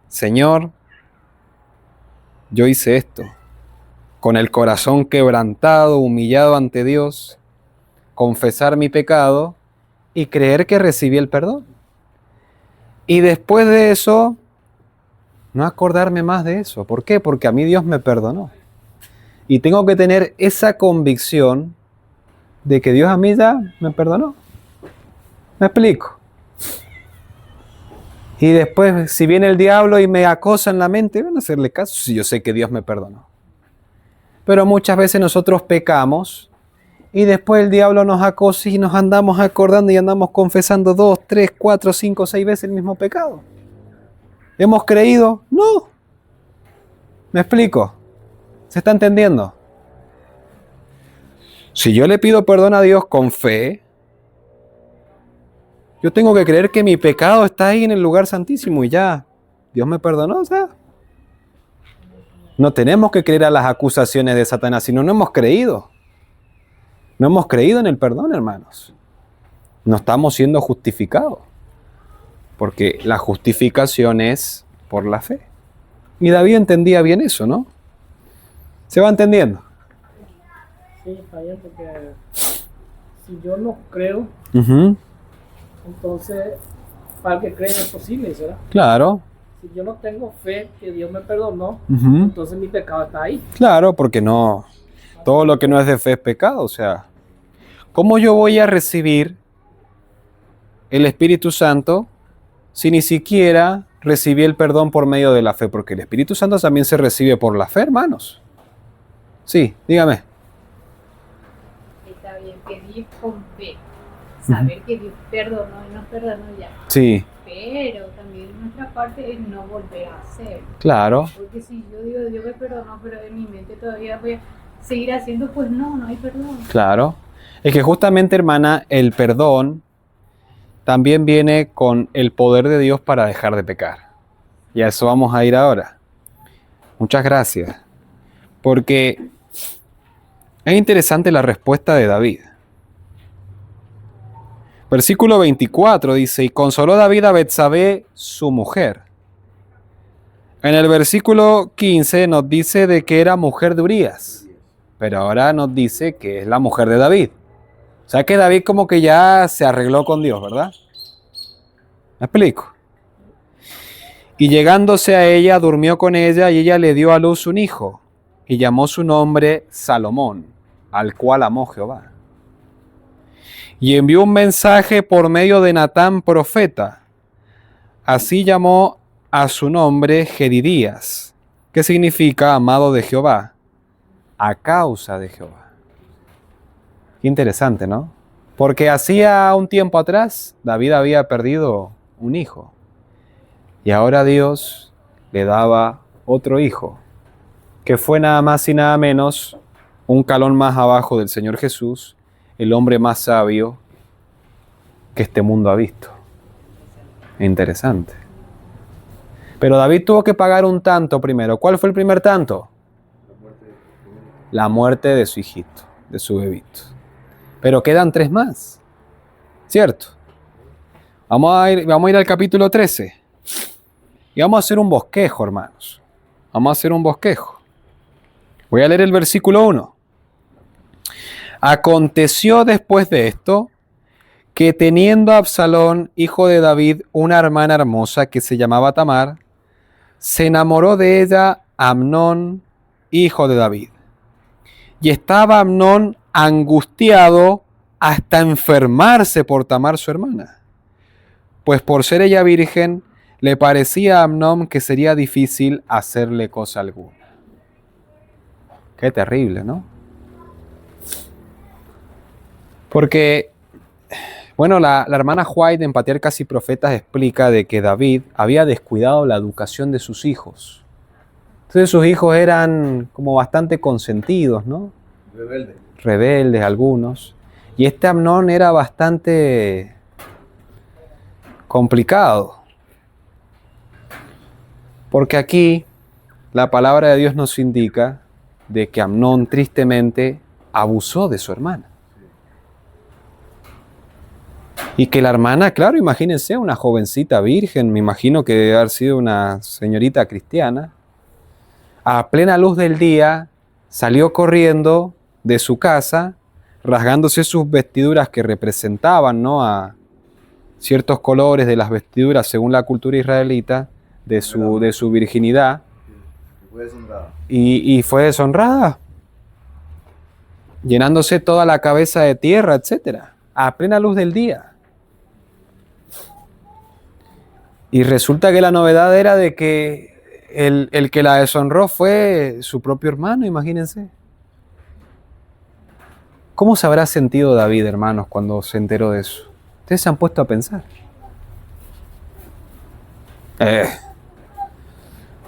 Señor, yo hice esto. Con el corazón quebrantado, humillado ante Dios, confesar mi pecado y creer que recibí el perdón. Y después de eso, no acordarme más de eso. ¿Por qué? Porque a mí Dios me perdonó. Y tengo que tener esa convicción de que Dios a mí ya me perdonó. ¿Me explico? Y después, si viene el diablo y me acosa en la mente, van a hacerle caso si yo sé que Dios me perdonó. Pero muchas veces nosotros pecamos y después el diablo nos acosa y nos andamos acordando y andamos confesando 2, 3, 4, 5, 6 veces el mismo pecado. ¿Hemos creído? No. ¿Me explico? ¿Se está entendiendo? Si yo le pido perdón a Dios con fe, yo tengo que creer que mi pecado está ahí en el lugar santísimo y ya, Dios me perdonó, o sea. No tenemos que creer a las acusaciones de Satanás, sino no hemos creído. No hemos creído en el perdón, hermanos. No estamos siendo justificados. Porque la justificación es por la fe. Y David entendía bien eso, ¿no? ¿Se va entendiendo? Sí, está bien, porque si yo no creo, Ujú. entonces para el que cree es posible, ¿verdad? Claro. Si yo no tengo fe que Dios me perdonó, Ujú. entonces mi pecado está ahí. Claro, porque no. Todo lo que no es de fe es pecado. O sea, ¿cómo yo voy a recibir el Espíritu Santo si ni siquiera recibí el perdón por medio de la fe? Porque el Espíritu Santo también se recibe por la fe, hermanos. Sí, dígame. Está bien, pedir con fe. Saber que Dios perdonó y nos perdonó ya. Sí, Pero también nuestra parte es no volver a hacer. claro. Porque si yo digo Dios me perdonó, pero en mi mente todavía voy a seguir haciendo, pues no hay perdón. Claro. Es que justamente, hermana, el perdón también viene con el poder de Dios para dejar de pecar. Y a eso vamos a ir ahora. Muchas gracias. Porque es interesante la respuesta de David. Versículo 24 dice, y consoló David a Betsabé, su mujer. En el versículo 15 nos dice de que era mujer de Urías. Pero ahora nos dice que es la mujer de David. O sea que David como que ya se arregló con Dios, ¿verdad? ¿Me explico? Y llegándose a ella, durmió con ella y ella le dio a luz un hijo. Y llamó su nombre Salomón, al cual amó Jehová. Y envió un mensaje por medio de Natán profeta. Así llamó a su nombre Jedidías, que significa amado de Jehová, a causa de Jehová. Qué interesante, ¿no? Porque hacía un tiempo atrás David había perdido un hijo. Y ahora Dios le daba otro hijo, que fue nada más y nada menos un calón más abajo del Señor Jesús, el hombre más sabio que este mundo ha visto. Interesante. Pero David tuvo que pagar un tanto primero. ¿Cuál fue el primer tanto? La muerte de su hijito, de su bebito. Pero quedan 3 más, ¿cierto? Vamos a ir al capítulo 13. Y vamos a hacer un bosquejo, hermanos. Vamos a hacer un bosquejo. Voy a leer el versículo 1. Aconteció después de esto que teniendo Absalón, hijo de David, una hermana hermosa que se llamaba Tamar, se enamoró de ella Amnón, hijo de David. Y estaba Amnón angustiado hasta enfermarse por Tamar su hermana. Pues por ser ella virgen, le parecía a Amnón que sería difícil hacerle cosa alguna. Qué terrible, ¿no? Porque, bueno, la hermana White en Patriarcas y Profetas explica de que David había descuidado la educación de sus hijos. Entonces sus hijos eran como bastante consentidos, ¿no? Rebeldes algunos. Y este Amnón era bastante complicado. Porque aquí la palabra de Dios nos indica de que Amnón tristemente abusó de su hermana. Y que la hermana, claro, imagínense, una jovencita virgen, me imagino que debe haber sido una señorita cristiana, a plena luz del día salió corriendo de su casa, rasgándose sus vestiduras que representaban, ¿no?, a ciertos colores de las vestiduras según la cultura israelita, de su virginidad, Fue deshonrada. y fue deshonrada, llenándose toda la cabeza de tierra, etcétera, a plena luz del día. Y resulta que la novedad era de que el que la deshonró fue su propio hermano, imagínense. ¿Cómo se habrá sentido David, hermanos, cuando se enteró de eso? ¿Ustedes se han puesto a pensar?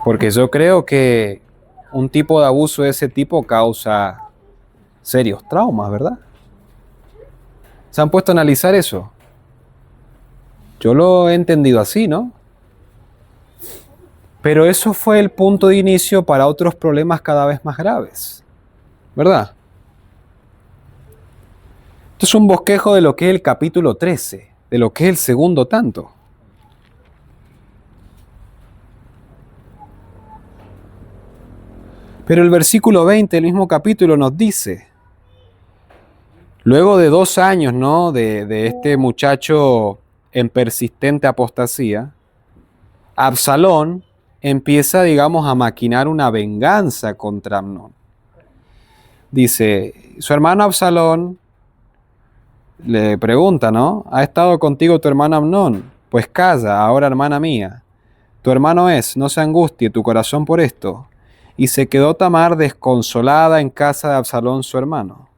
Porque yo creo que un tipo de abuso de ese tipo causa serios traumas, ¿verdad? ¿Se han puesto a analizar eso? Yo lo he entendido así, ¿no? Pero eso fue el punto de inicio para otros problemas cada vez más graves, ¿verdad? Esto es un bosquejo de lo que es el capítulo 13, de lo que es el segundo tanto. Pero el versículo 20 del mismo capítulo nos dice, luego de 2 años, ¿no?, de este muchacho en persistente apostasía, Absalón empieza, digamos, a maquinar una venganza contra Amnón. Dice, su hermano Absalón le pregunta, ¿no? ¿Ha estado contigo tu hermano Amnón? Pues calla, ahora hermana mía. Tu hermano es, no se angustie tu corazón por esto. Y se quedó Tamar desconsolada en casa de Absalón su hermano.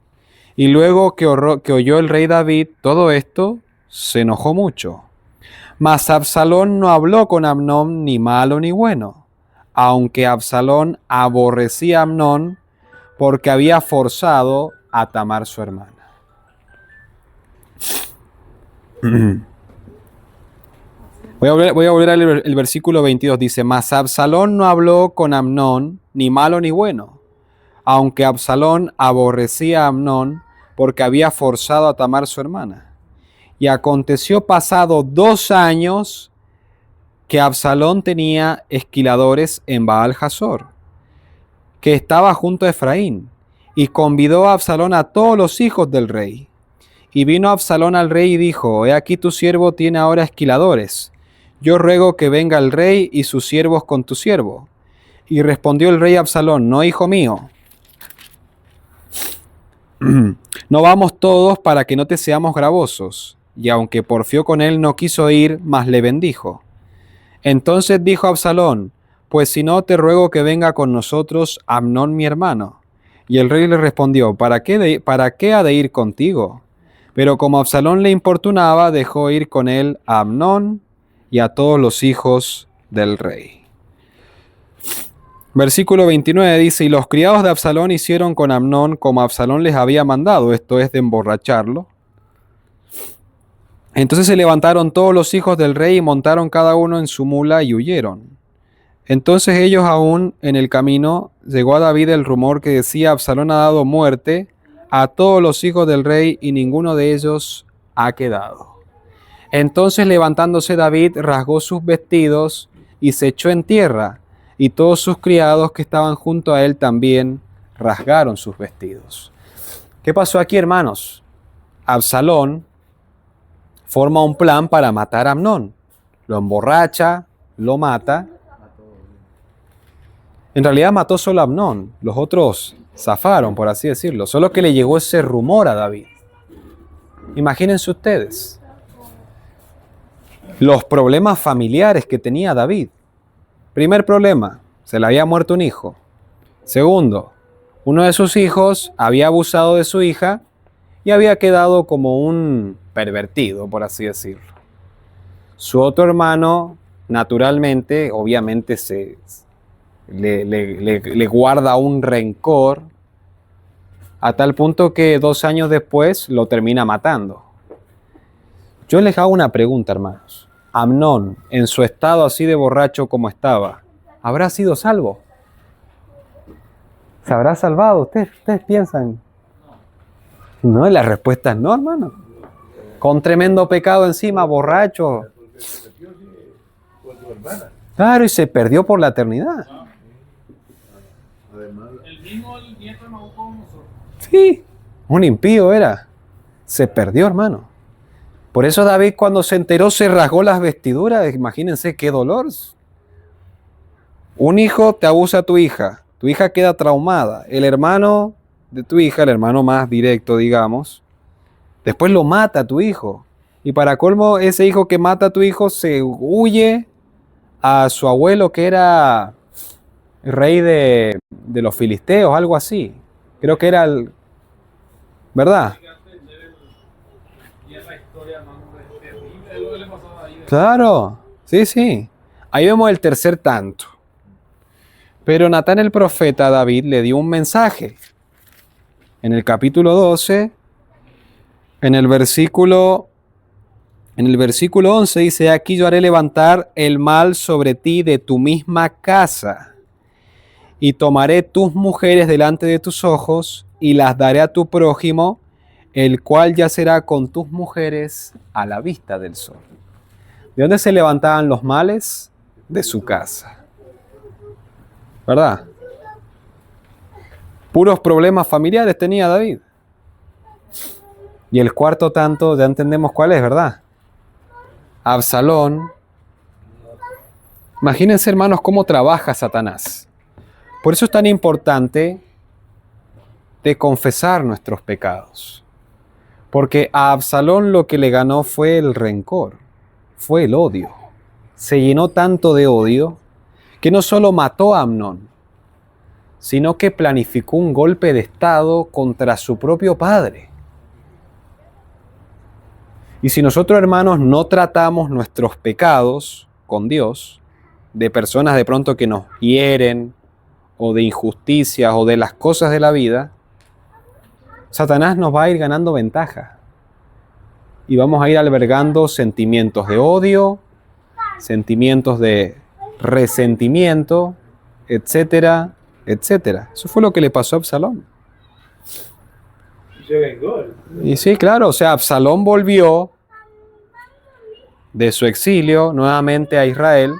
Y luego que oyó el rey David todo esto, se enojó mucho. Mas Absalón no habló con Amnón ni malo ni bueno, aunque Absalón aborrecía a Amnón porque había forzado a Tamar su hermana. Voy a volver al el versículo 22. Dice, mas Absalón no habló con Amnón ni malo ni bueno, aunque Absalón aborrecía a Amnón porque había forzado a Tamar su hermana. Y aconteció pasado 2 años que Absalón tenía esquiladores en Baal Jasor, que estaba junto a Efraín, y convidó a Absalón a todos los hijos del rey. Y vino Absalón al rey y dijo, he aquí tu siervo tiene ahora esquiladores. Yo ruego que venga el rey y sus siervos con tu siervo. Y respondió el rey a Absalón, no, hijo mío, no vamos todos para que no te seamos gravosos. Y aunque porfió con él, no quiso ir, mas le bendijo. Entonces dijo Absalón, pues si no, te ruego que venga con nosotros Amnón mi hermano. Y el rey le respondió, ¿para qué ha de ir contigo? Pero como Absalón le importunaba, dejó ir con él a Amnón y a todos los hijos del rey. Versículo 29 dice, y los criados de Absalón hicieron con Amnón como Absalón les había mandado, esto es de emborracharlo. Entonces se levantaron todos los hijos del rey y montaron cada uno en su mula y huyeron. Entonces ellos aún en el camino llegó a David el rumor que decía, Absalón ha dado muerte a todos los hijos del rey y ninguno de ellos ha quedado. Entonces levantándose David rasgó sus vestidos y se echó en tierra, y todos sus criados que estaban junto a él también rasgaron sus vestidos. ¿Qué pasó aquí, hermanos? Absalón forma un plan para matar a Amnón. Lo emborracha, lo mata. En realidad mató solo a Amnón. Los otros zafaron, por así decirlo. Solo que le llegó ese rumor a David. Imagínense ustedes los problemas familiares que tenía David. Primer problema, se le había muerto un hijo. Segundo, uno de sus hijos había abusado de su hija y había quedado como un pervertido, por así decirlo. Su otro hermano, naturalmente, obviamente le guarda un rencor a tal punto que 2 años después lo termina matando. Yo les hago una pregunta, hermanos. Amnón, en su estado así de borracho como estaba, ¿habrá sido salvo? ¿Se habrá salvado? ¿Ustedes piensan? No, la respuesta es no, hermano. Con tremendo pecado encima, borracho. Con tu hermana. Claro, y se perdió por la eternidad. Además, El mismo el nieto de Nabucodonosor. Sí, un impío era. Se perdió, hermano. Por eso David cuando se enteró se rasgó las vestiduras. Imagínense qué dolor. Un hijo te abusa a tu hija queda traumada. El hermano de tu hija, el hermano más directo, digamos, después lo mata a tu hijo. Y para colmo, ese hijo que mata a tu hijo se huye a su abuelo que era el rey de los filisteos, algo así. Creo que era el... ¿Verdad? Y es la historia más terrible de lo que le pasó a David. Claro, sí, sí. Ahí vemos el tercer tanto. Pero Natán el profeta a David le dio un mensaje. En el capítulo 12, en el versículo 11 dice, aquí yo haré levantar el mal sobre ti de tu misma casa, y tomaré tus mujeres delante de tus ojos, y las daré a tu prójimo, el cual yacerá con tus mujeres a la vista del sol. ¿De dónde se levantaban los males? De su casa. ¿Verdad? Puros problemas familiares tenía David. Y el cuarto tanto, ya entendemos cuál es, ¿verdad? Absalón. Imagínense, hermanos, cómo trabaja Satanás. Por eso es tan importante de confesar nuestros pecados. Porque a Absalón lo que le ganó fue el rencor, fue el odio. Se llenó tanto de odio que no solo mató a Amnón, sino que planificó un golpe de estado contra su propio padre. Y si nosotros, hermanos, no tratamos nuestros pecados con Dios, de personas de pronto que nos hieren, o de injusticias, o de las cosas de la vida, Satanás nos va a ir ganando ventaja. Y vamos a ir albergando sentimientos de odio, sentimientos de resentimiento, etcétera, etcétera. Eso fue lo que le pasó a Absalón. se vengó. Y sí, claro, o sea, Absalón volvió de su exilio nuevamente a Israel.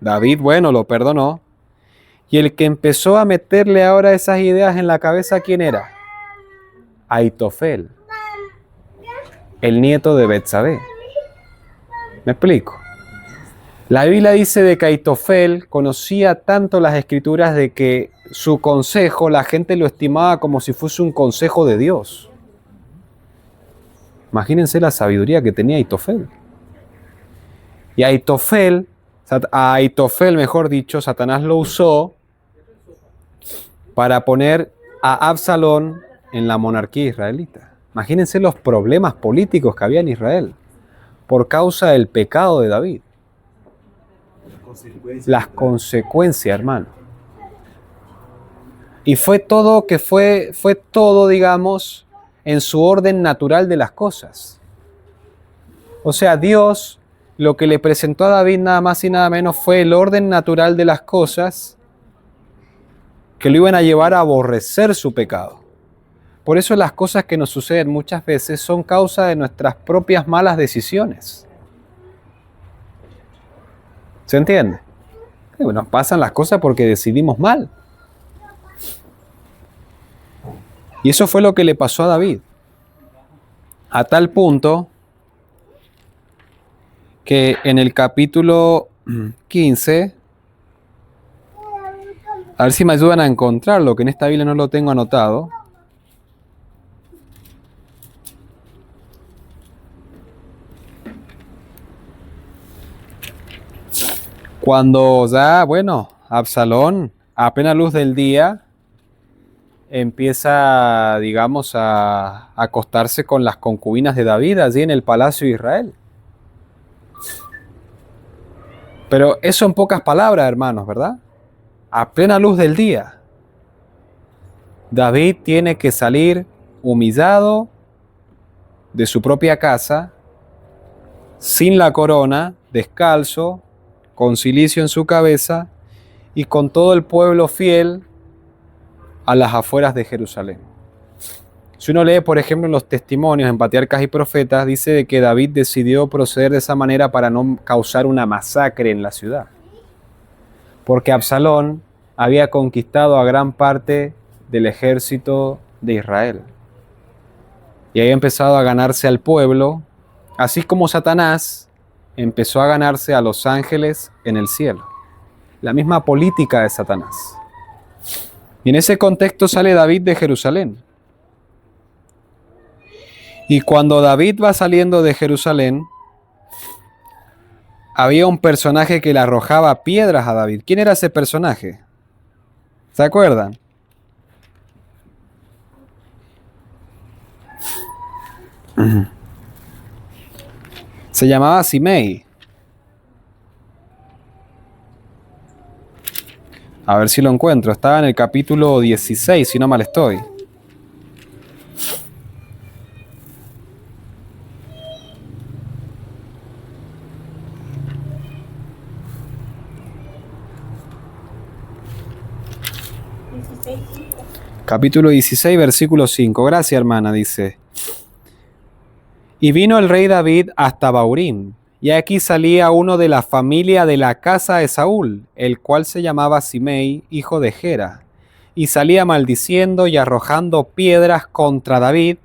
David, bueno, lo perdonó. Y el que empezó a meterle ahora esas ideas en la cabeza, ¿quién era? Aitofel, el nieto de Betsabé. ¿Me explico? La Biblia dice de que Aitofel conocía tanto las escrituras de que su consejo la gente lo estimaba como si fuese un consejo de Dios. Imagínense la sabiduría que tenía Aitofel. Y a Aitofel, mejor dicho, Satanás lo usó para poner a Absalón en la monarquía israelita. Imagínense los problemas políticos que había en Israel por causa del pecado de David. Las consecuencias, hermano. Y fue todo, digamos, en su orden natural de las cosas. O sea, Dios lo que le presentó a David nada más y nada menos fue el orden natural de las cosas que lo iban a llevar a aborrecer su pecado. Por eso las cosas que nos suceden muchas veces son causa de nuestras propias malas decisiones. ¿Se entiende? Nos pasan las cosas porque decidimos mal. Y eso fue lo que le pasó a David. A tal punto que en el capítulo 15, a ver si me ayudan a encontrarlo, que en esta Biblia no lo tengo anotado. Cuando ya, bueno, Absalón, a plena luz del día, empieza, digamos, a acostarse con las concubinas de David allí en el palacio de Israel. Pero eso en pocas palabras, hermanos, ¿verdad? A plena luz del día. David tiene que salir humillado de su propia casa, sin la corona, descalzo, con cilicio en su cabeza y con todo el pueblo fiel a las afueras de Jerusalén. Si uno lee, por ejemplo, en los testimonios en Patriarcas y Profetas, dice que David decidió proceder de esa manera para no causar una masacre en la ciudad. Porque Absalón había conquistado a gran parte del ejército de Israel. Y había empezado a ganarse al pueblo, así como Satanás empezó a ganarse a los ángeles en el cielo. La misma política de Satanás. Y en ese contexto sale David de Jerusalén. Y cuando David va saliendo de Jerusalén, había un personaje que le arrojaba piedras a David. ¿Quién era ese personaje? ¿Se acuerdan? Se llamaba Simei. A ver si lo encuentro. Estaba en el capítulo 16, si no mal estoy. Capítulo 16, versículo 5. Gracias, hermana, dice. Y vino el rey David hasta Baurim, y aquí salía uno de la familia de la casa de Saúl, el cual se llamaba Simei, hijo de Gera, y salía maldiciendo y arrojando piedras contra David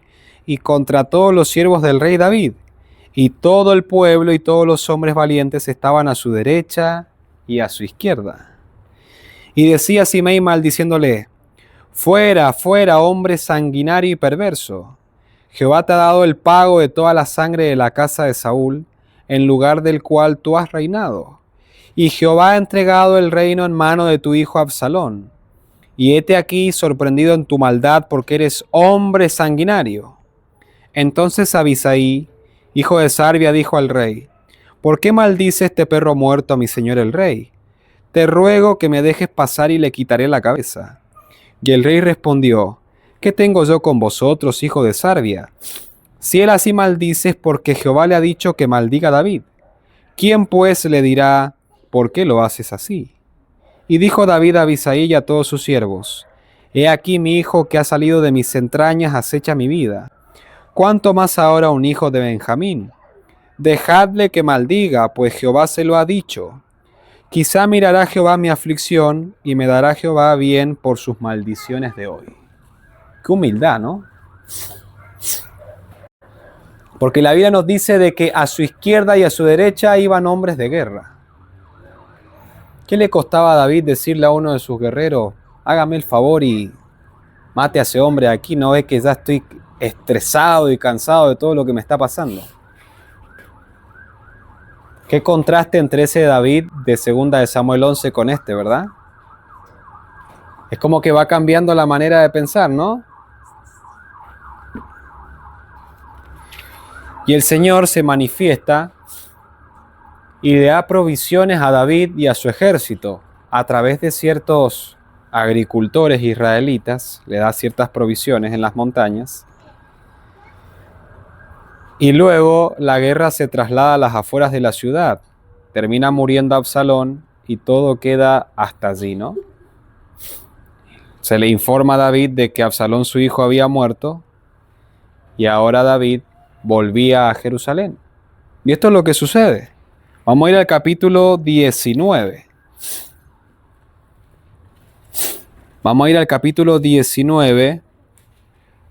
y contra todos los siervos del rey David. Y todo el pueblo y todos los hombres valientes estaban a su derecha y a su izquierda. Y decía Simei maldiciéndole: fuera, fuera, hombre sanguinario y perverso. Jehová te ha dado el pago de toda la sangre de la casa de Saúl, en lugar del cual tú has reinado. Y Jehová ha entregado el reino en mano de tu hijo Absalón. Y hete aquí sorprendido en tu maldad, porque eres hombre sanguinario. Entonces Abisai, hijo de Sarbia, dijo al rey: ¿por qué maldice este perro muerto a mi señor el rey? Te ruego que me dejes pasar y le quitaré la cabeza. Y el rey respondió: ¿qué tengo yo con vosotros, hijo de Sarbia? Si él así maldice es porque Jehová le ha dicho que maldiga a David. ¿Quién pues le dirá: ¿por qué lo haces así? Y dijo David a Abisai y a todos sus siervos: he aquí mi hijo que ha salido de mis entrañas acecha mi vida. ¿Cuánto más ahora un hijo de Benjamín? Dejadle que maldiga, pues Jehová se lo ha dicho. Quizá mirará Jehová mi aflicción y me dará Jehová bien por sus maldiciones de hoy. Qué humildad, ¿no? Porque la Biblia nos dice de que a su izquierda y a su derecha iban hombres de guerra. ¿Qué le costaba a David decirle a uno de sus guerreros: hágame el favor y mate a ese hombre aquí? ¿No ve que ya estoy estresado y cansado de todo lo que me está pasando? Qué contraste entre ese David de 2 de Samuel 11 con este, ¿verdad? Es como que va cambiando la manera de pensar, ¿no? Y el Señor se manifiesta y le da provisiones a David y a su ejército a través de ciertos agricultores israelitas, le da ciertas provisiones en las montañas. Y luego la guerra se traslada a las afueras de la ciudad. Termina muriendo Absalón y todo queda hasta allí, ¿no? Se le informa a David de que Absalón, su hijo, había muerto y ahora David volvía a Jerusalén. Y esto es lo que sucede. Vamos a ir al capítulo 19. Vamos a ir al capítulo 19,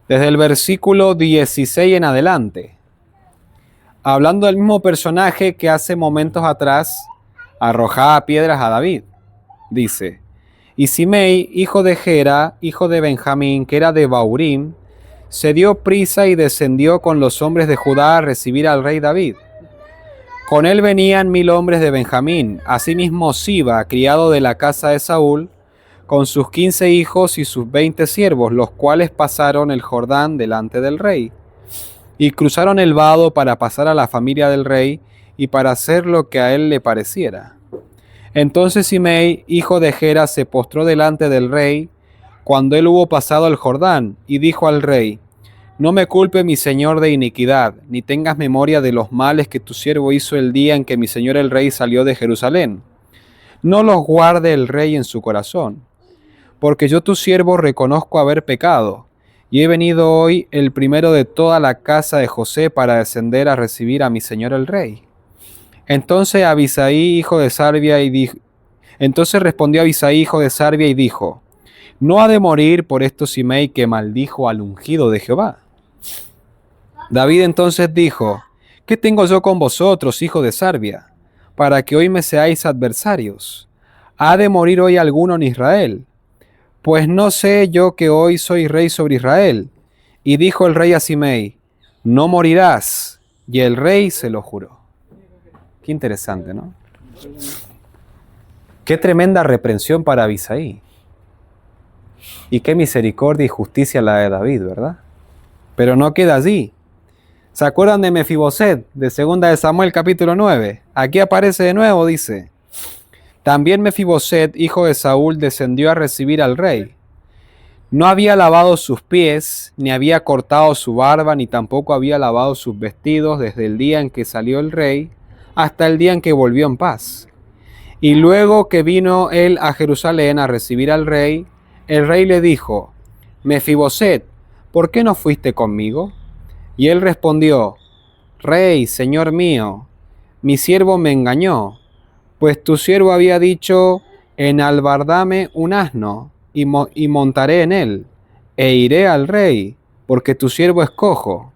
desde el versículo 16 en adelante. Hablando del mismo personaje que hace momentos atrás arrojaba piedras a David. Dice: y Simei, hijo de Gera, hijo de Benjamín, que era de Baurim, se dio prisa y descendió con los hombres de Judá a recibir al rey David. Con él venían 1000 hombres de Benjamín, asimismo Siba, criado de la casa de Saúl, con sus 15 hijos y sus 20 siervos, los cuales pasaron el Jordán delante del rey. Y cruzaron el vado para pasar a la familia del rey y para hacer lo que a él le pareciera. Entonces Simei, hijo de Gera, se postró delante del rey cuando él hubo pasado el Jordán, y dijo al rey: no me culpe mi señor de iniquidad, ni tengas memoria de los males que tu siervo hizo el día en que mi señor el rey salió de Jerusalén. No los guarde el rey en su corazón, porque yo tu siervo reconozco haber pecado, y he venido hoy el primero de toda la casa de José para descender a recibir a mi señor el rey. Entonces respondió Abisai, hijo de Sarbia, y dijo: ¿No ha de morir por esto Simei, que maldijo al ungido de Jehová? David entonces dijo: ¿Qué tengo yo con vosotros, hijo de Sarbia, para que hoy me seáis adversarios? ¿Ha de morir hoy alguno en Israel? Pues no sé yo que hoy soy rey sobre Israel. Y dijo el rey a Simei: no morirás. Y el rey se lo juró. Qué interesante, ¿no? Qué tremenda reprensión para Abisai. Y qué misericordia y justicia la de David, ¿verdad? Pero no queda allí. ¿Se acuerdan de Mefiboset, de 2 de Samuel capítulo 9? Aquí aparece de nuevo, dice: también Mefiboset, hijo de Saúl, descendió a recibir al rey. No había lavado sus pies, ni había cortado su barba, ni tampoco había lavado sus vestidos desde el día en que salió el rey hasta el día en que volvió en paz. Y luego que vino él a Jerusalén a recibir al rey, el rey le dijo: Mefiboset, ¿por qué no fuiste conmigo? Y él respondió: Rey, señor mío, mi siervo me engañó, pues tu siervo había dicho: enalbardame un asno, y montaré en él, e iré al rey, porque tu siervo es cojo.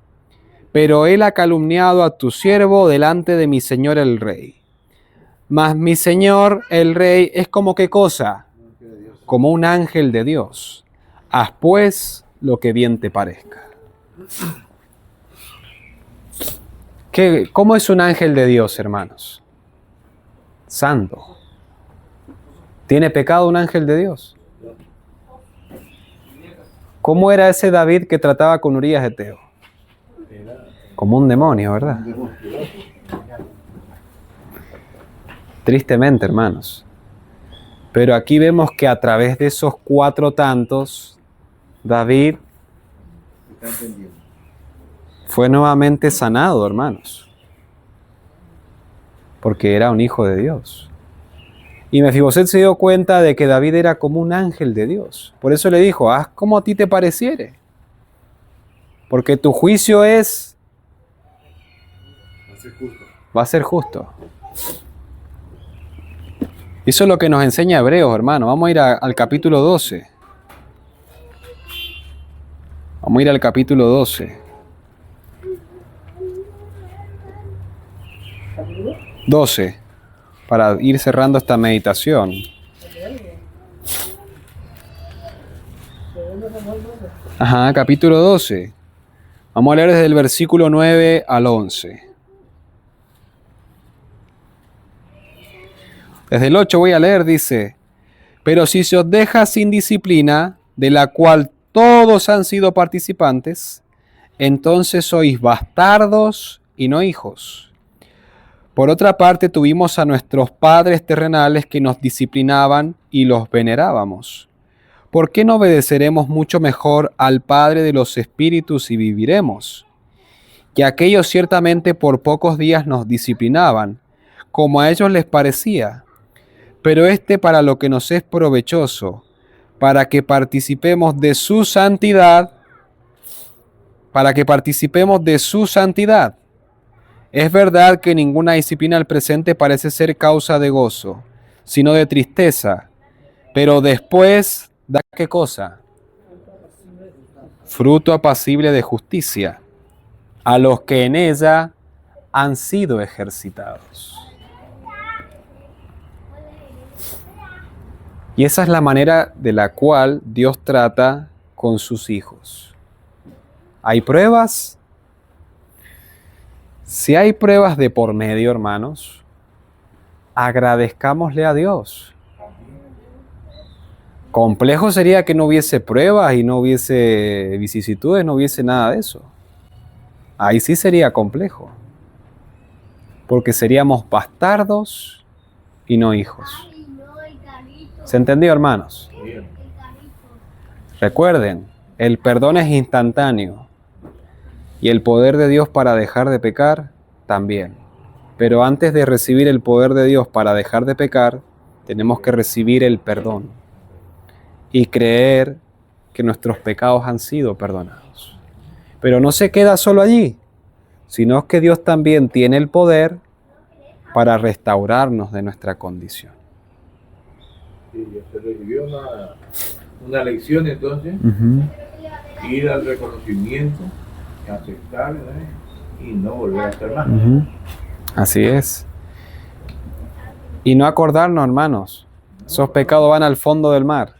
Pero él ha calumniado a tu siervo delante de mi señor el rey. Mas mi señor el rey es como qué cosa, como un ángel de Dios. Haz pues lo que bien te parezca. ¿Cómo es un ángel de Dios, hermanos? Santo. ¿Tiene pecado un ángel de Dios? ¿Cómo era ese David que trataba con Urías Eteo? Como un demonio, ¿verdad? Tristemente, hermanos. Pero aquí vemos que a través de esos 4 tantos, David fue nuevamente sanado, hermanos. Porque era un hijo de Dios. Y Mefiboset se dio cuenta de que David era como un ángel de Dios. Por eso le dijo: haz como a ti te pareciere. Porque tu juicio va a ser justo. Eso es lo que nos enseña Hebreos, hermano. Vamos a ir al capítulo 12. Vamos a ir al capítulo 12. 12, para ir cerrando esta meditación. Ajá, capítulo 12. Vamos a leer desde el versículo 9 al 11. Desde el 8 voy a leer, dice: pero si se os deja sin disciplina, de la cual todos han sido participantes, entonces sois bastardos y no hijos. Por otra parte, tuvimos a nuestros padres terrenales que nos disciplinaban y los venerábamos. ¿Por qué no obedeceremos mucho mejor al Padre de los Espíritus y viviremos? Que aquellos ciertamente por pocos días nos disciplinaban, como a ellos les parecía, pero para lo que nos es provechoso, para que participemos de su santidad, Es verdad que ninguna disciplina al presente parece ser causa de gozo, sino de tristeza, pero después da ¿qué cosa? Fruto apacible de justicia, a los que en ella han sido ejercitados. Y esa es la manera de la cual Dios trata con sus hijos. ¿Hay pruebas? Si hay pruebas de por medio, hermanos, agradezcámosle a Dios. Complejo sería que no hubiese pruebas y no hubiese vicisitudes, no hubiese nada de eso. Ahí sí sería complejo. Porque seríamos bastardos y no hijos. ¿Se entendió, hermanos? Recuerden, el perdón es instantáneo. Y el poder de Dios para dejar de pecar, también. Pero antes de recibir el poder de Dios para dejar de pecar, tenemos que recibir el perdón. y creer que nuestros pecados han sido perdonados. Pero no se queda solo allí, sino que Dios también tiene el poder para restaurarnos de nuestra condición. Sí, ya se recibió una lección entonces, ir al reconocimiento, aceptar, ¿verdad? Y no volver a hacer más. Así es. Y no acordarnos, hermanos, esos pecados van al fondo del mar.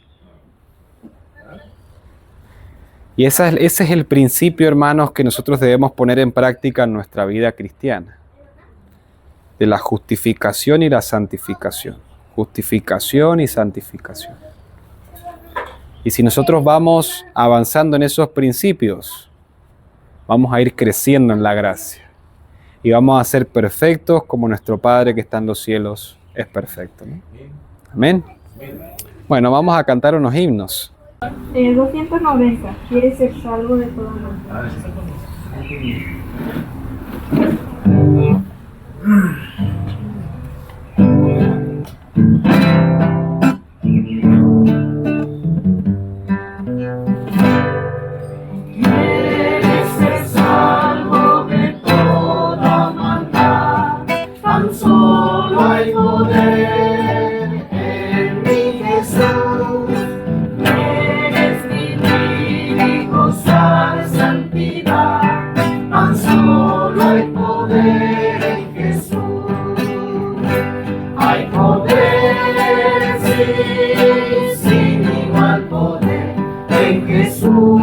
Y ese es el principio, hermanos, que nosotros debemos poner en práctica en nuestra vida cristiana. De la justificación y la santificación. Justificación y santificación. Y si nosotros vamos avanzando en esos principios, vamos a ir creciendo en la gracia. Y vamos a ser perfectos como nuestro Padre que está en los cielos es perfecto, ¿no? Amén. Bueno, vamos a cantar unos himnos. 290. ¿Quieres ser salvo de toda maldad? Quieres ser salvo de toda maldad, tan solo hay poder en mi Jesús. Quieres vivir y gozar santidad, tan solo hay poder en Jesús. Hay poder, sí, sin igual poder en Jesús.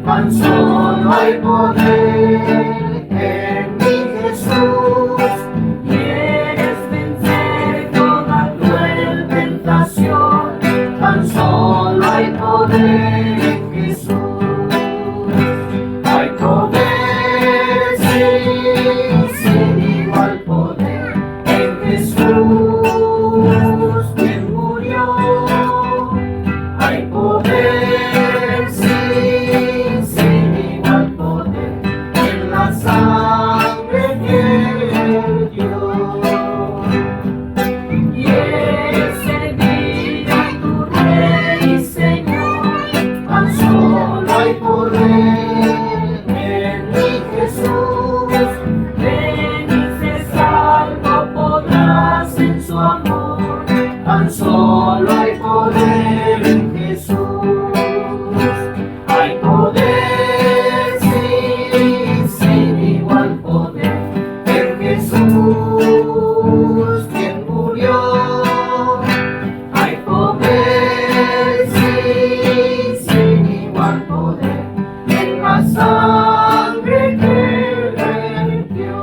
Tan solo hay poder en mi Jesús. Quieres vencer toda cruel tentación, tan solo hay poder en Jesús. Hay poder, sí, sin igual poder en Jesús, quien murió. Hay poder, sí, sangre que dio. Quieres servir a tu Rey y Señor, tan solo hay poder en mi Jesús. Ven y sé salvo, podrás en su amor, tan solo hay poder en Jesús. Hay poder, quien murió. Hay poder, sí, sin igual poder en la sangre que vertió.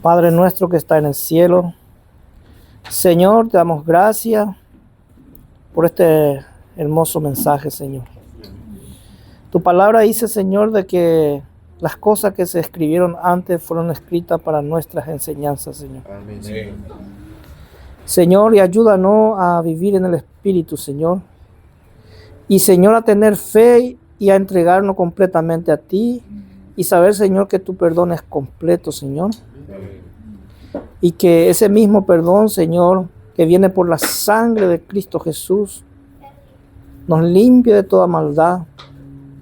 Padre nuestro que está en el cielo, Señor, te damos gracias por este hermoso mensaje, Señor. Tu palabra dice, Señor, de que las cosas que se escribieron antes fueron escritas para nuestras enseñanzas, Señor. Amén. Señor, y ayúdanos a vivir en el Espíritu, Señor. Y, Señor, a tener fe y a entregarnos completamente a ti. Y saber, Señor, que tu perdón es completo, Señor. Y que ese mismo perdón, Señor, que viene por la sangre de Cristo Jesús, nos limpie de toda maldad,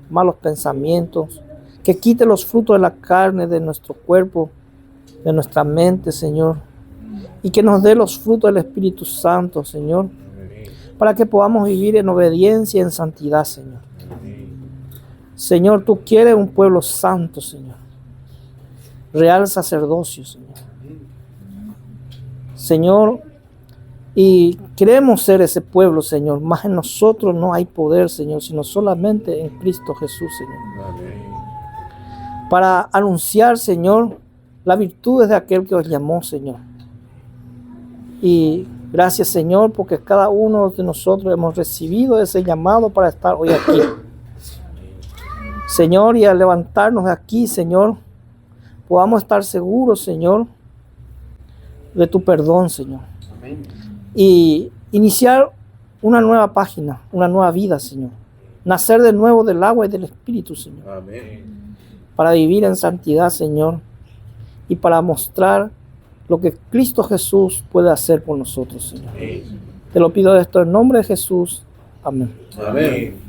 malos pensamientos, que quite los frutos de la carne de nuestro cuerpo, de nuestra mente, Señor, y que nos dé los frutos del Espíritu Santo, Señor, para que podamos vivir en obediencia y en santidad, Señor. Señor, tú quieres un pueblo santo, Señor, real sacerdocio, Señor. Señor, y queremos ser ese pueblo, Señor, más en nosotros no hay poder, Señor, sino solamente en Cristo Jesús, Señor. Amén. Para anunciar, Señor, las virtudes de aquel que os llamó, Señor. Y Gracias, Señor, porque cada uno de nosotros hemos recibido ese llamado para estar hoy aquí. Señor, y al levantarnos aquí, Señor, podamos estar seguros, Señor, de tu perdón, Señor. Y iniciar una nueva página, una nueva vida, Señor. Nacer de nuevo del agua y del Espíritu, Señor. Amén. Para vivir en santidad, Señor, y para mostrar lo que Cristo Jesús puede hacer por nosotros, Señor. Te lo pido esto en nombre de Jesús. Amén. Amén.